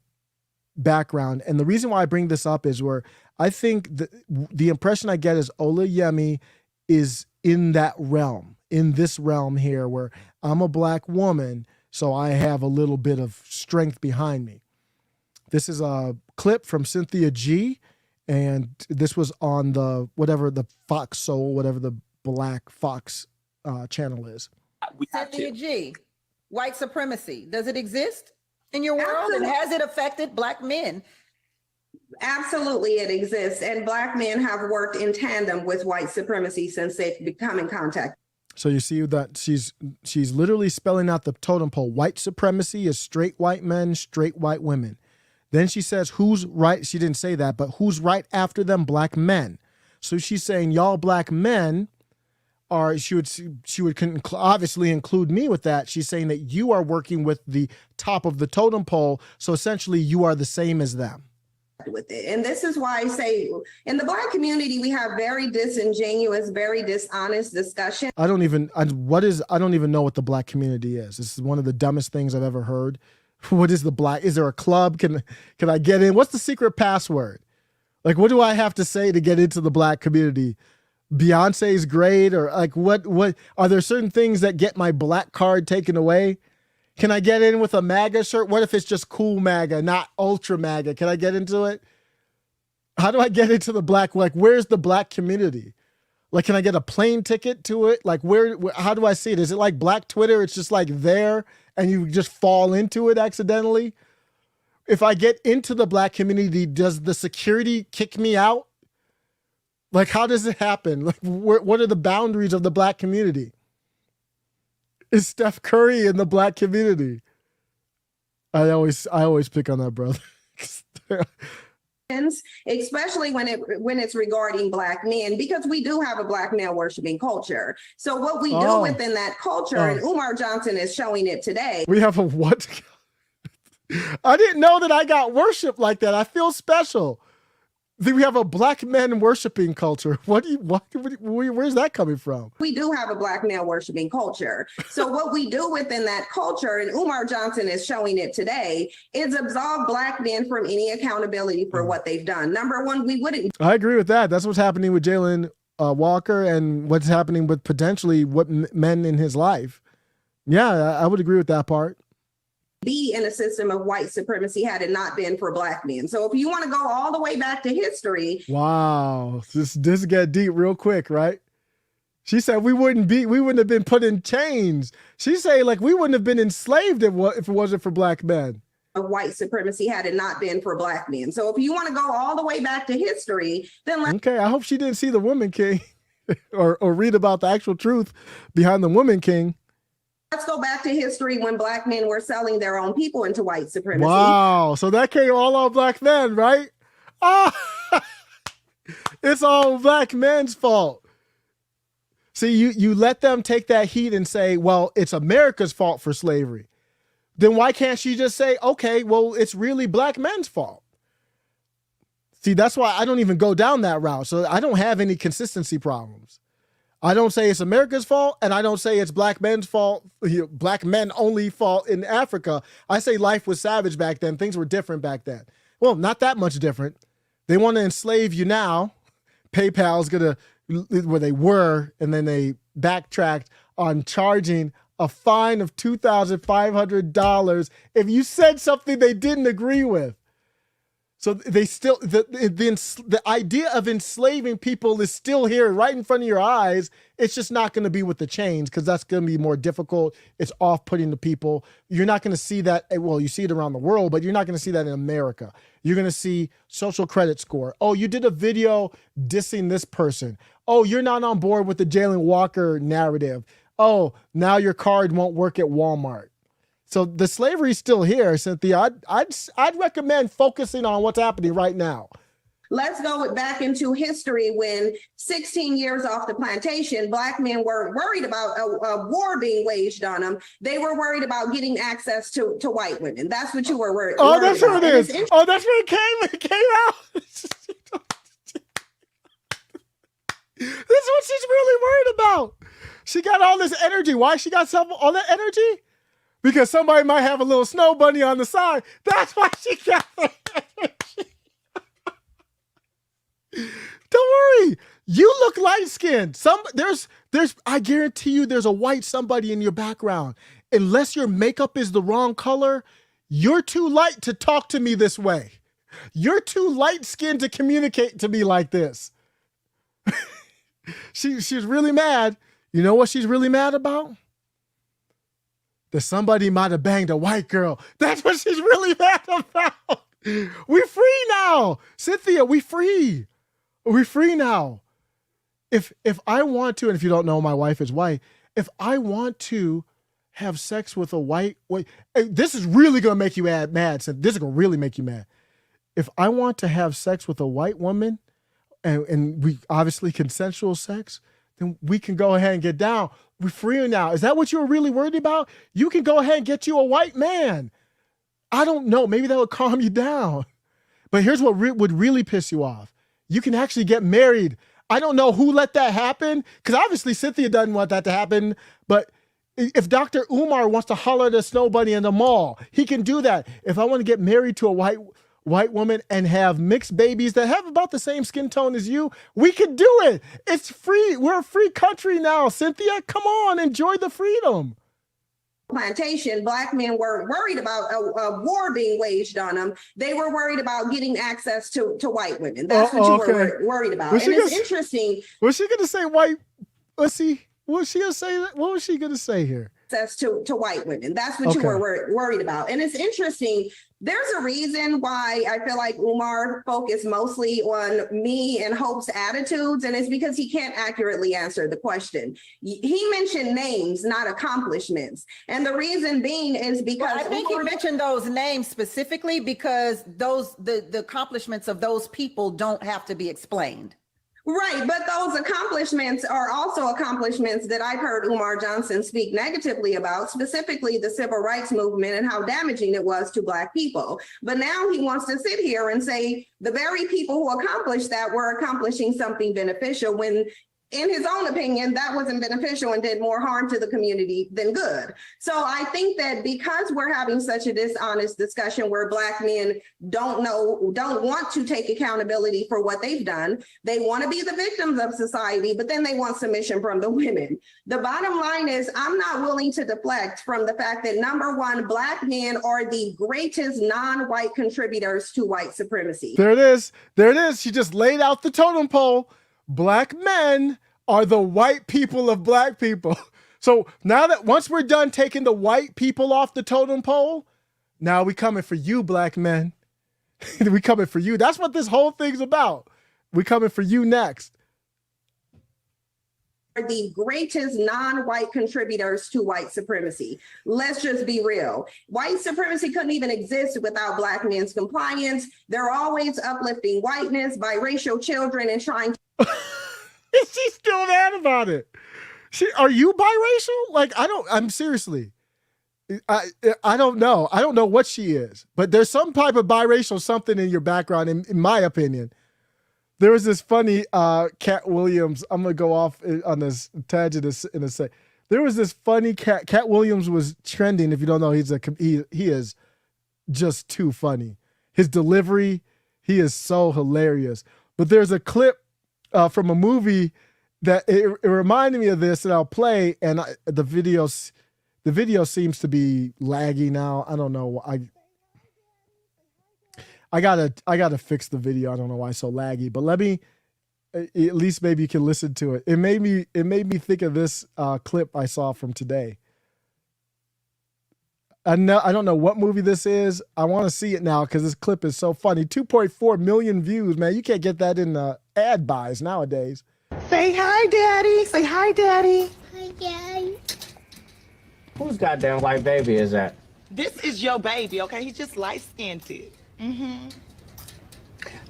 background. And the reason why I bring this up is where I think the impression I get is Olayemi is in that realm, in this realm here, where I'm a black woman, so I have a little bit of strength behind me. This is a clip from Cynthia G, and this was on the Fox Soul, whatever the Black Fox channel is. Cynthia G, white supremacy, does it exist in your world? And has it affected black men? Absolutely, it exists. And black men have worked in tandem with white supremacy since they've become in contact. So you see that she's literally spelling out the totem pole. White supremacy is straight white men, straight white women. Then she says, who's right? She didn't say that, but who's right after them? Black men. So she's saying y'all black men are, she would obviously include me with that. She's saying that you are working with the top of the totem pole. So essentially you are the same as them. With it. And this is why I say in the black community, we have very disingenuous, very dishonest discussion. I don't even know what the black community is. This is one of the dumbest things I've ever heard. What is the black? Is there a club? Can I get in? What's the secret password? Like, what do I have to say to get into the black community? Beyonce's great, or like what are there certain things that get my black card taken away? Can I get in with a MAGA shirt? What if it's just cool MAGA, not ultra MAGA? Can I get into it? How do I get into the black? Like, where's the black community? Like, can I get a plane ticket to it? Like, how do I see it? Is it like black Twitter? It's just like there and you just fall into it accidentally? If I get into the black community, does the security kick me out? Like, how does it happen? Like, what are the boundaries of the black community? Is Steph Curry in the black community? I always pick on that brother. Especially when it's regarding black men, because we do have a black male worshiping culture. So what we do within that culture, and Umar Johnson is showing it today. We have a what? I didn't know that I got worship like that. I feel special. We have a black men worshiping culture. Where's that coming from? We do have a black male worshiping culture. So what we do within that culture, and Umar Johnson is showing it today, is absolve black men from any accountability for what they've done. Number one, we wouldn't. I agree with that. That's what's happening with Jayland Walker and what's happening with potentially what men in his life. Yeah, I would agree with that part. Be in a system of white supremacy had it not been for black men. So if you want to go all the way back to history. Wow, this get deep real quick, right? She said we wouldn't have been put in chains. She said like we wouldn't have been enslaved if it wasn't for black men. Of white supremacy had it not been for black men. So if you want to go all the way back to history, then okay, I hope she didn't see the Woman King or read about the actual truth behind the Woman King. Let's go back to history when black men were selling their own people into white supremacy. Wow. So that came all on black men, right? Ah, it's all black men's fault. See, you let them take that heat and say, well, it's America's fault for slavery. Then why can't she just say, okay, well, it's really black men's fault? See, that's why I don't even go down that route. So I don't have any consistency problems. I don't say it's America's fault, and I don't say it's black men's fault, black men only fault in Africa. I say life was savage back then. Things were different back then. Well, not that much different. They want to enslave you now. PayPal's where they were, and then they backtracked on charging a fine of $2,500 if you said something they didn't agree with. So they still, the idea of enslaving people is still here right in front of your eyes. It's just not going to be with the chains because that's going to be more difficult. It's off-putting to people. You're not going to see that. Well, you see it around the world, but you're not going to see that in America. You're going to see social credit score. Oh, you did a video dissing this person. Oh, you're not on board with the Jayland Walker narrative. Oh, now your card won't work at Walmart. So the slavery's still here, Cynthia. I'd recommend focusing on what's happening right now. Let's go back into history when 16 years off the plantation, Black men weren't worried about a war being waged on them. They were worried about getting access to white women. That's what you were worried about. Oh, that's what it is. Oh, that's where it came out. This is what she's really worried about. She got all this energy. Why she got all that energy? Because somebody might have a little snow bunny on the side. That's why she got that energy. Don't worry. You look light-skinned. I guarantee you there's a white somebody in your background. Unless your makeup is the wrong color, you're too light to talk to me this way. You're too light-skinned to communicate to me like this. She's really mad. You know what she's really mad about? That somebody might have banged a white girl. That's what she's really mad about. We're free now. Cynthia, we free. We're free now. If I want to, and if you don't know, my wife is white. If I want to have sex with a white, this is really going to make you mad. This is going to really make you mad. If I want to have sex with a white woman, and we obviously consensual sex, then we can go ahead and get down. We're free now. Is that what you were really worried about? You can go ahead and get you a white man. I don't know. Maybe that would calm you down. But here's what would really piss you off. You can actually get married. I don't know who let that happen, because obviously Cynthia doesn't want that to happen. But if Dr. Umar wants to holler at a snow bunny in the mall, he can do that. If I want to get married to a white woman and have mixed babies that have about the same skin tone as you, we can do it. It's free. We're a free country now, Cynthia. Come on, enjoy the freedom. Plantation, Black men weren't worried about a war being waged on them. They were worried about getting access to white women. That's what you were worried about. And it's interesting. Was she going to say white? Let's see. What was she going to say? What was she going to say here? Access to white women. That's what you were worried about. And it's interesting. There's a reason why I feel like Umar focused mostly on me and Hope's attitudes, and it's because he can't accurately answer the question. He mentioned names, not accomplishments. And the reason being is because I think he mentioned those names specifically because the accomplishments of those people don't have to be explained. Right, but those accomplishments are also accomplishments that I've heard Umar Johnson speak negatively about, specifically the civil rights movement and how damaging it was to Black people. But now he wants to sit here and say the very people who accomplished that were accomplishing something beneficial when, in his own opinion, that wasn't beneficial and did more harm to the community than good. So I think that because we're having such a dishonest discussion where Black men don't want to take accountability for what they've done, they want to be the victims of society, but then they want submission from the women. The bottom line is I'm not willing to deflect from the fact that, number one, Black men are the greatest non-white contributors to white supremacy. There it is. There it is. She just laid out the totem pole. Black men are the white people of Black people. So now that once we're done taking the white people off the totem pole, now we coming for you, Black men. We coming for you. That's what this whole thing's about. We coming for you next. Are the greatest non-white contributors to white supremacy. Let's just be real. White supremacy couldn't even exist without Black men's compliance. They're always uplifting whiteness, biracial children, and trying to She's still mad about it. Are you biracial? Like, I'm seriously. I don't know. I don't know what she is, but there's some type of biracial something in your background, in my opinion. There was this funny Cat Williams. I'm gonna go off on this tangent in a sec. There was this funny Cat Williams was trending. If you don't know, he is just too funny. His delivery, he is so hilarious. But there's a clip from a movie that it reminded me of this, and I'll play. And the video seems to be laggy now. I don't know. I gotta fix the video. I don't know why it's so laggy, but let me at least maybe you can listen to it. It made me think of this clip I saw from today. I don't know what movie this is. I want to see it now because this clip is so funny. 2.4 million views, man. You can't get that in ad buys nowadays. Say hi, Daddy. Say hi, Daddy. Hi, Daddy. Whose goddamn white baby is that? This is your baby, okay? He's just light-skinned.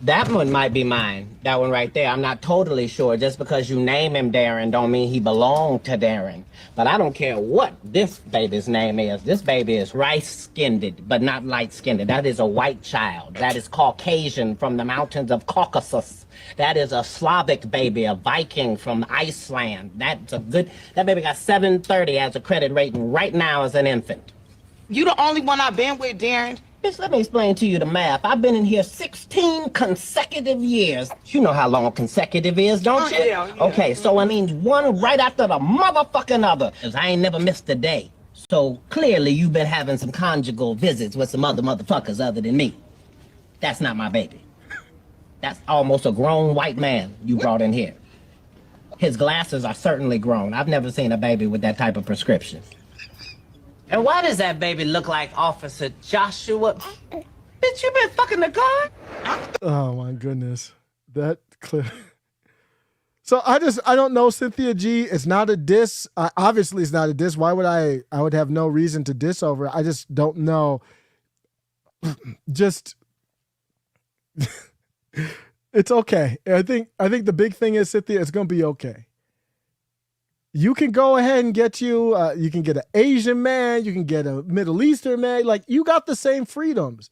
That one might be mine. That one right there. I'm not totally sure. Just because you name him Darren don't mean he belonged to Darren. But I don't care what this baby's name is. This baby is rice-skinned, but not light-skinned. That is a white child. That is Caucasian from the mountains of Caucasus. That is a Slavic baby, a Viking from Iceland. That baby got 730 as a credit rating right now as an infant. You the only one I've been with, Darren. Bitch, let me explain to you the math. I've been in here 16 consecutive years. You know how long consecutive is, don't you? Yeah. Okay, so I mean one right after the motherfucking other. 'Cause I ain't never missed a day. So clearly you've been having some conjugal visits with some other motherfuckers other than me. That's not my baby. That's almost a grown white man you brought in here. His glasses are certainly grown. I've never seen a baby with that type of prescription. And why does that baby look like Officer Joshua? Bitch, you been fucking the guard? Oh my goodness. That clip. So I don't know, Cynthia G. It's not a diss. Obviously it's not a diss. Why would I would have no reason to diss over it. I just don't know. Just it's okay. I think the big thing is, Cynthia, it's gonna be okay. You can go ahead and get you can get an Asian man, you can get a Middle Eastern man, like you got the same freedoms.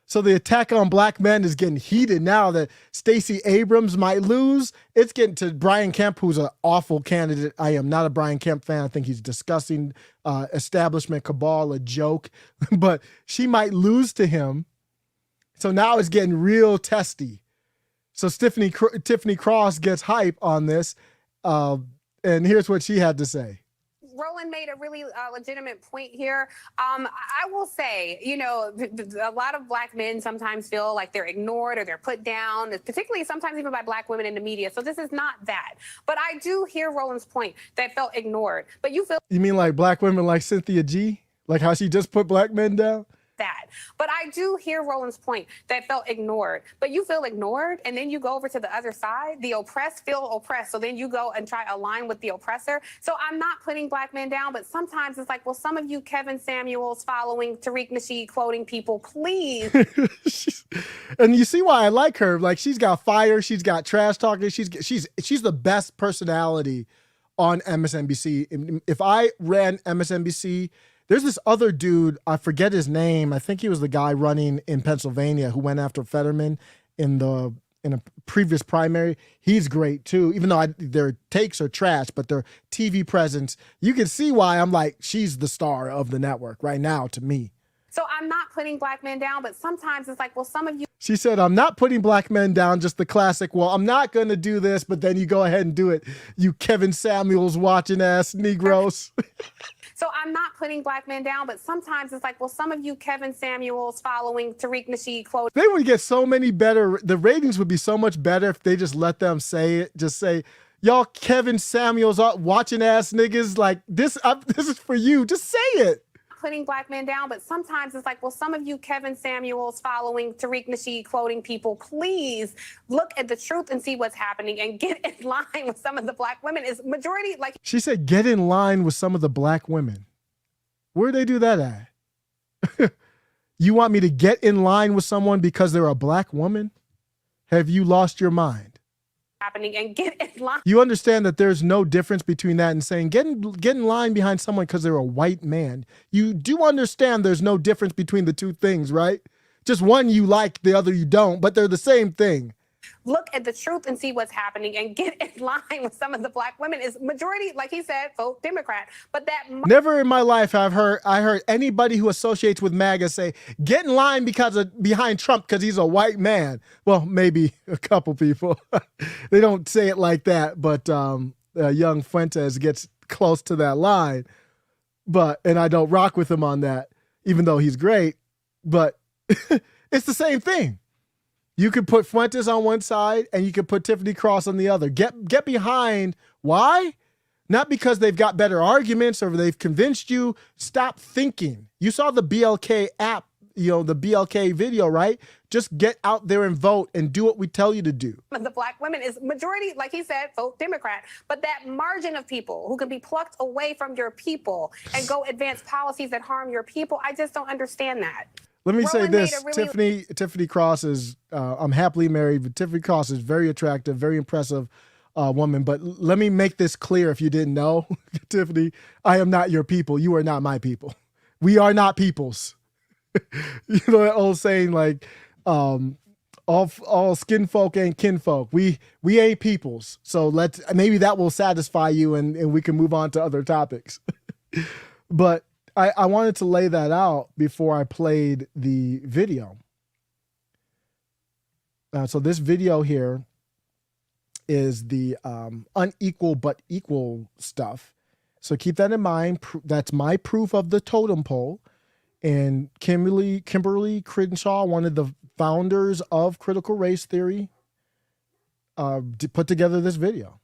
So the attack on black men is getting heated now that Stacey Abrams might lose. It's getting to Brian Kemp, who's an awful candidate. I am not a Brian Kemp fan. I think he's disgusting, establishment cabal, a joke, but she might lose to him. So now it's getting real testy. So Tiffany Cross gets hype on this. And here's what she had to say. Roland made a really legitimate point here. I will say, you know, a lot of black men sometimes feel like they're ignored or they're put down, particularly sometimes even by black women in the media. So this is not that. But I do hear Roland's point that felt ignored. But you feel... You mean like black women like Cynthia G? Like how she just put black men down? That. But I do hear Roland's point that felt ignored. But you feel ignored, and then you go over to the other side. The oppressed feel oppressed, so then you go and try to align with the oppressor. So I'm not putting black men down, but sometimes it's like, well, some of you Kevin Samuels following Tariq Nasheed quoting people, please. And you see why I like her. Like she's got fire, she's got trash talking, she's the best personality on MSNBC. If I ran MSNBC, there's this other dude, I forget his name. I think he was the guy running in Pennsylvania who went after Fetterman in a previous primary. He's great too, even though their takes are trash, but their TV presence, you can see why I'm like, she's the star of the network right now to me. So I'm not putting black men down, but sometimes it's like, well, some of you... She said, I'm not putting black men down, just the classic, well, I'm not going to do this, but then you go ahead and do it, you Kevin Samuels watching ass Negroes. So I'm not putting black men down, but sometimes it's like, well, some of you Kevin Samuels following Tariq Nasheed quote. They would get so many better. The ratings would be so much better if they just let them say it. Just say, y'all Kevin Samuels watching ass niggas, like this is for you. Just say it. Putting black men down, but sometimes it's like, well, some of you Kevin Samuels following Tariq Nasheed quoting people, please look at the truth and see what's happening and get in line with some of the black women. Is majority like... She said, get in line with some of the black women. Where'd they do that at? You want me to get in line with someone because they're a black woman? Have you lost your mind? Happening and get in line. You understand that there's no difference between that and saying get in line behind someone because they're a white man. You do understand there's no difference between the two things, right? Just one you like, the other you don't, but they're the same thing. Look at the truth and see what's happening and get in line with some of the black women. Is majority, like he said, vote Democrat. But that... Never in my life I heard anybody who associates with MAGA say, get in line behind Trump because he's a white man. Well, maybe a couple people. They don't say it like that, but young Fuentes gets close to that line. And I don't rock with him on that, even though he's great. But it's the same thing. You could put Fuentes on one side and you could put Tiffany Cross on the other. Get behind. Why? Not because they've got better arguments or they've convinced you. Stop thinking. You saw the BLK app, the BLK video, right? Just get out there and vote and do what we tell you to do. The black women is majority, like he said, vote Democrat. But that margin of people who can be plucked away from your people and go advance policies that harm your people, I just don't understand that. Let me say Rowan made this: a really- Tiffany Cross is. I'm happily married, but Tiffany Cross is very attractive, very impressive woman. But let me make this clear: if you didn't know, Tiffany, I am not your people. You are not my people. We are not peoples. You know that old saying, like, all skin folk ain't kinfolk. We ain't peoples. So maybe that will satisfy you, and we can move on to other topics. But I wanted to lay that out before I played the video. So this video here is the unequal but equal stuff. So keep that in mind. That's my proof of the totem pole. And Kimberly Crenshaw, one of the founders of critical race theory, put together this video.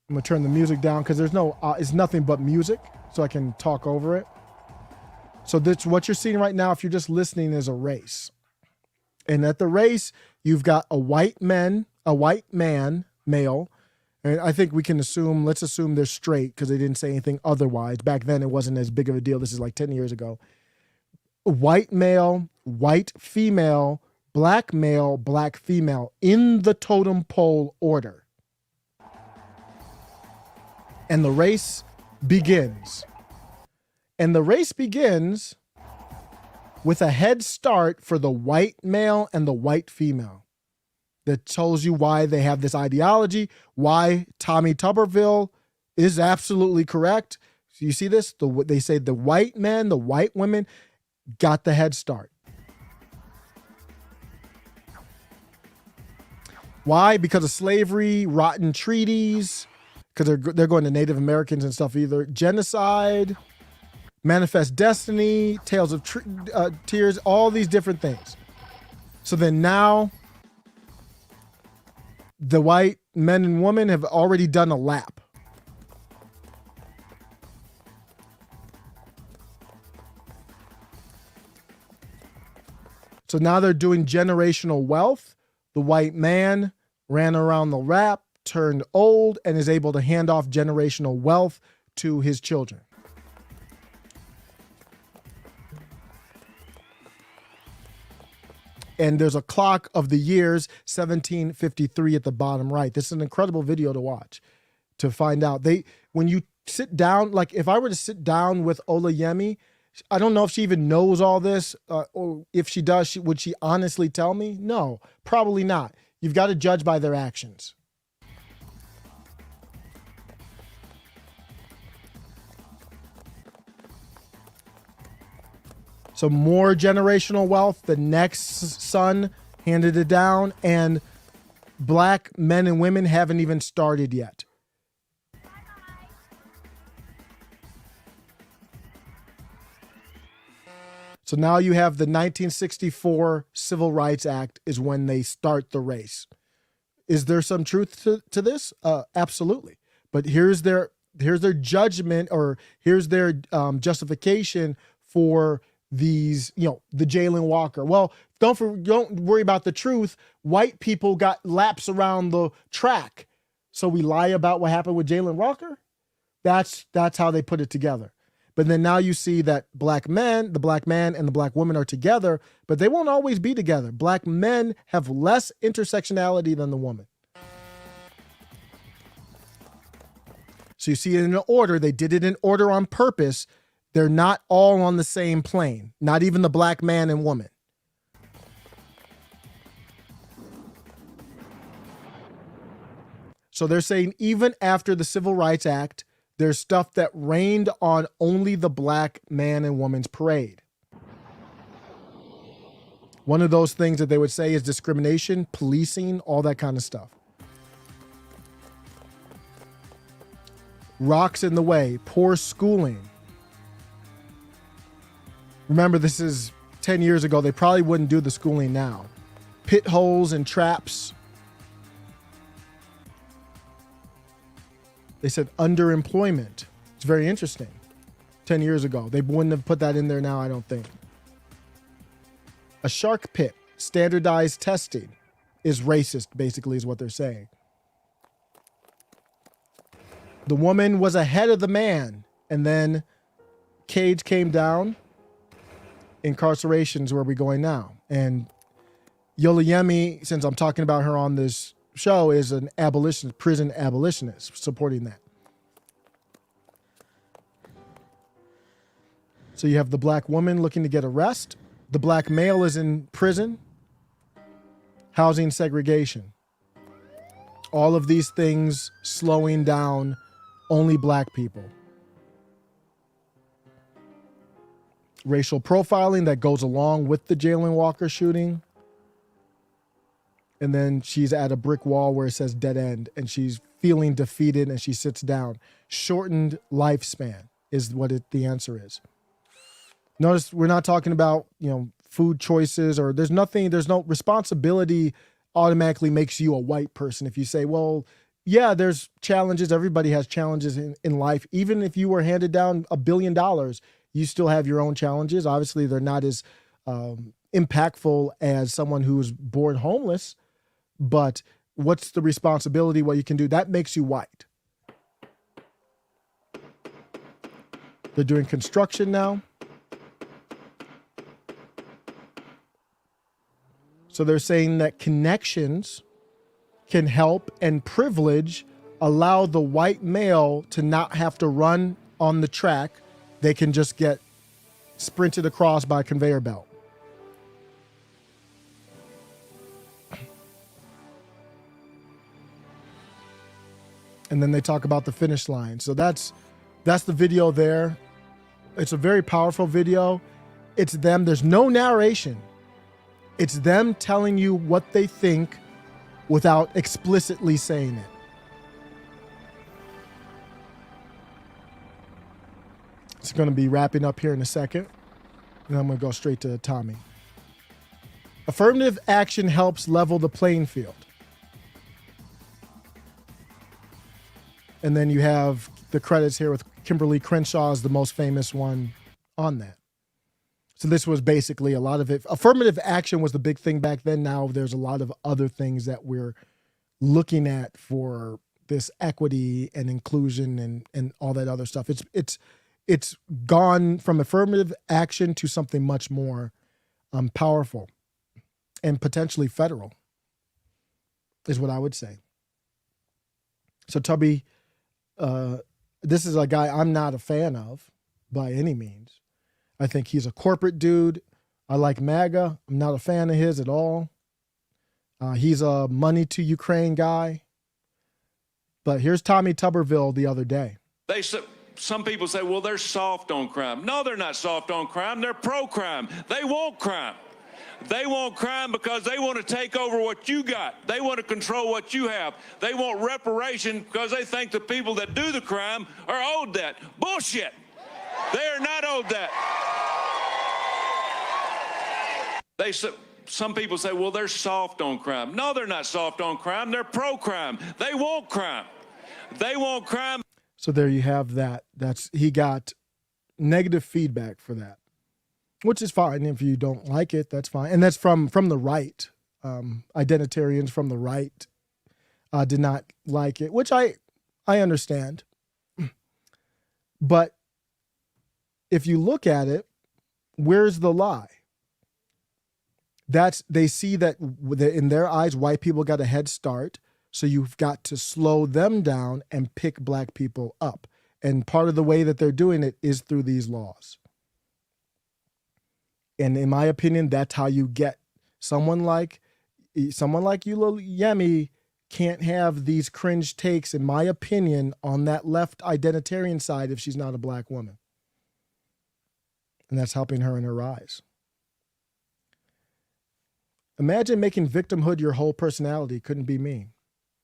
I'm gonna turn the music down because there's it's nothing but music, so I can talk over it. So that's what you're seeing right now. If you're just listening, is a race, and at the race you've got a white man, male, and I think we can let's assume they're straight because they didn't say anything otherwise. Back then it wasn't as big of a deal. This is like 10 years ago. White male, white female, black male, black female in the totem pole order. And the race begins. And the race begins with a head start for the white male and the white female. That tells you why they have this ideology, why Tommy Tuberville is absolutely correct. So you see this? They say the white men, the white women got the head start. Why? Because of slavery, rotten treaties, because they're going to Native Americans and stuff either. Genocide, Manifest Destiny, Tales of Tears, all these different things. So then now the white men and women have already done a lap. So now they're doing generational wealth. The white man ran around the lap, turned old, and is able to hand off generational wealth to his children. And there's a clock of the years 1753 at the bottom right. This is an incredible video to watch to find out. When you sit down, like if I were to sit down with Olayemi, I don't know if she even knows all this, or if she does, would she honestly tell me? No, probably not. You've got to judge by their actions. So more generational wealth. The next son handed it down, and black men and women haven't even started yet. So now you have the 1964 Civil Rights Act is when they start the race. Is there some truth to this? Absolutely. But here's their judgment, or here's their justification for these, the Jayland Walker. Well, don't worry about the truth. White people got laps around the track. So we lie about what happened with Jayland Walker? That's how they put it together. But then now you see that the black man and the black woman are together, but they won't always be together. Black men have less intersectionality than the woman. So you see it in an order. They did it in order on purpose. They're not all on the same plane, not even the black man and woman. So they're saying even after the Civil Rights Act, there's stuff that rained on only the black man and woman's parade. One of those things that they would say is discrimination, policing, all that kind of stuff. Rocks in the way, poor schooling. Remember, this is 10 years ago. They probably wouldn't do the schooling now. Pit holes and traps. They said underemployment. It's very interesting. 10 years ago. They wouldn't have put that in there now, I don't think. A shark pit, standardized testing is racist, basically, is what they're saying. The woman was ahead of the man, and then cage came down, incarceration's where we're going now. And Olayemi, since I'm talking about her on this show, is an abolitionist, prison abolitionist, supporting that. So you have the black woman looking to get a rest. The black male is in prison. Housing segregation. All of these things slowing down only black people. Racial profiling that goes along with the Jayland Walker shooting. And then she's at a brick wall where it says dead end, and she's feeling defeated and she sits down. Shortened lifespan is what the answer is. Notice we're not talking about, food choices, or there's no responsibility automatically makes you a white person. If you say, well, yeah, there's challenges. Everybody has challenges in life. Even if you were handed down $1 billion, you still have your own challenges. Obviously, they're not as impactful as someone who's born homeless, but what's the responsibility, what you can do? That makes you white. They're doing construction now. So they're saying that connections can help, and privilege allow the white male to not have to run on the track. They can just get sprinted across by a conveyor belt. And then they talk about the finish line. So that's the video there. It's a very powerful video. It's them. There's no narration. It's them telling you what they think without explicitly saying it. It's going to be wrapping up here in a second. And I'm going to go straight to Tommy. Affirmative action helps level the playing field. And then you have the credits here with Kimberly Crenshaw is the most famous one on that. So this was basically a lot of it. Affirmative action was the big thing back then. Now there's a lot of other things that we're looking at for this equity and inclusion and all that other stuff. It's gone from affirmative action to something much more powerful and potentially federal, is what I would say. So Tubby, this is a guy I'm not a fan of by any means. I think he's a corporate dude. I like MAGA. I'm not a fan of his at all. He's a money to Ukraine guy. But here's Tommy Tuberville the other day. Some people say, well, they're soft on crime. No, they're not soft on crime. They're pro-crime. They want crime. They want crime because they want to take over what you got. They want to control what you have. They want reparation because they think the people that do the crime are owed that. Bullshit. They are not owed that. Some people say, well, they're soft on crime. No, they're not soft on crime. They're pro-crime. They want crime. They want crime. So there you have that. He got negative feedback for that, which is fine. If you don't like it, that's fine. And that's from the right. Identitarians from the right did not like it, which I understand. But if you look at it, where's the lie? They see that in their eyes, white people got a head start. So you've got to slow them down and pick black people up. And part of the way that they're doing it is through these laws. And in my opinion, that's how you get someone like Olayemi can't have these cringe takes, in my opinion, on that left identitarian side if she's not a black woman. And that's helping her in her rise. Imagine making victimhood your whole personality. Couldn't be me.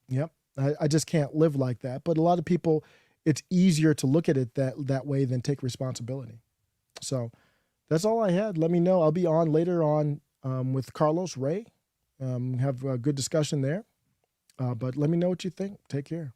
Yep. I just can't live like that. But a lot of people, it's easier to look at it that way than take responsibility. So that's all I had. Let me know. I'll be on later on with Carlos Ray. Have a good discussion there. But let me know what you think. Take care.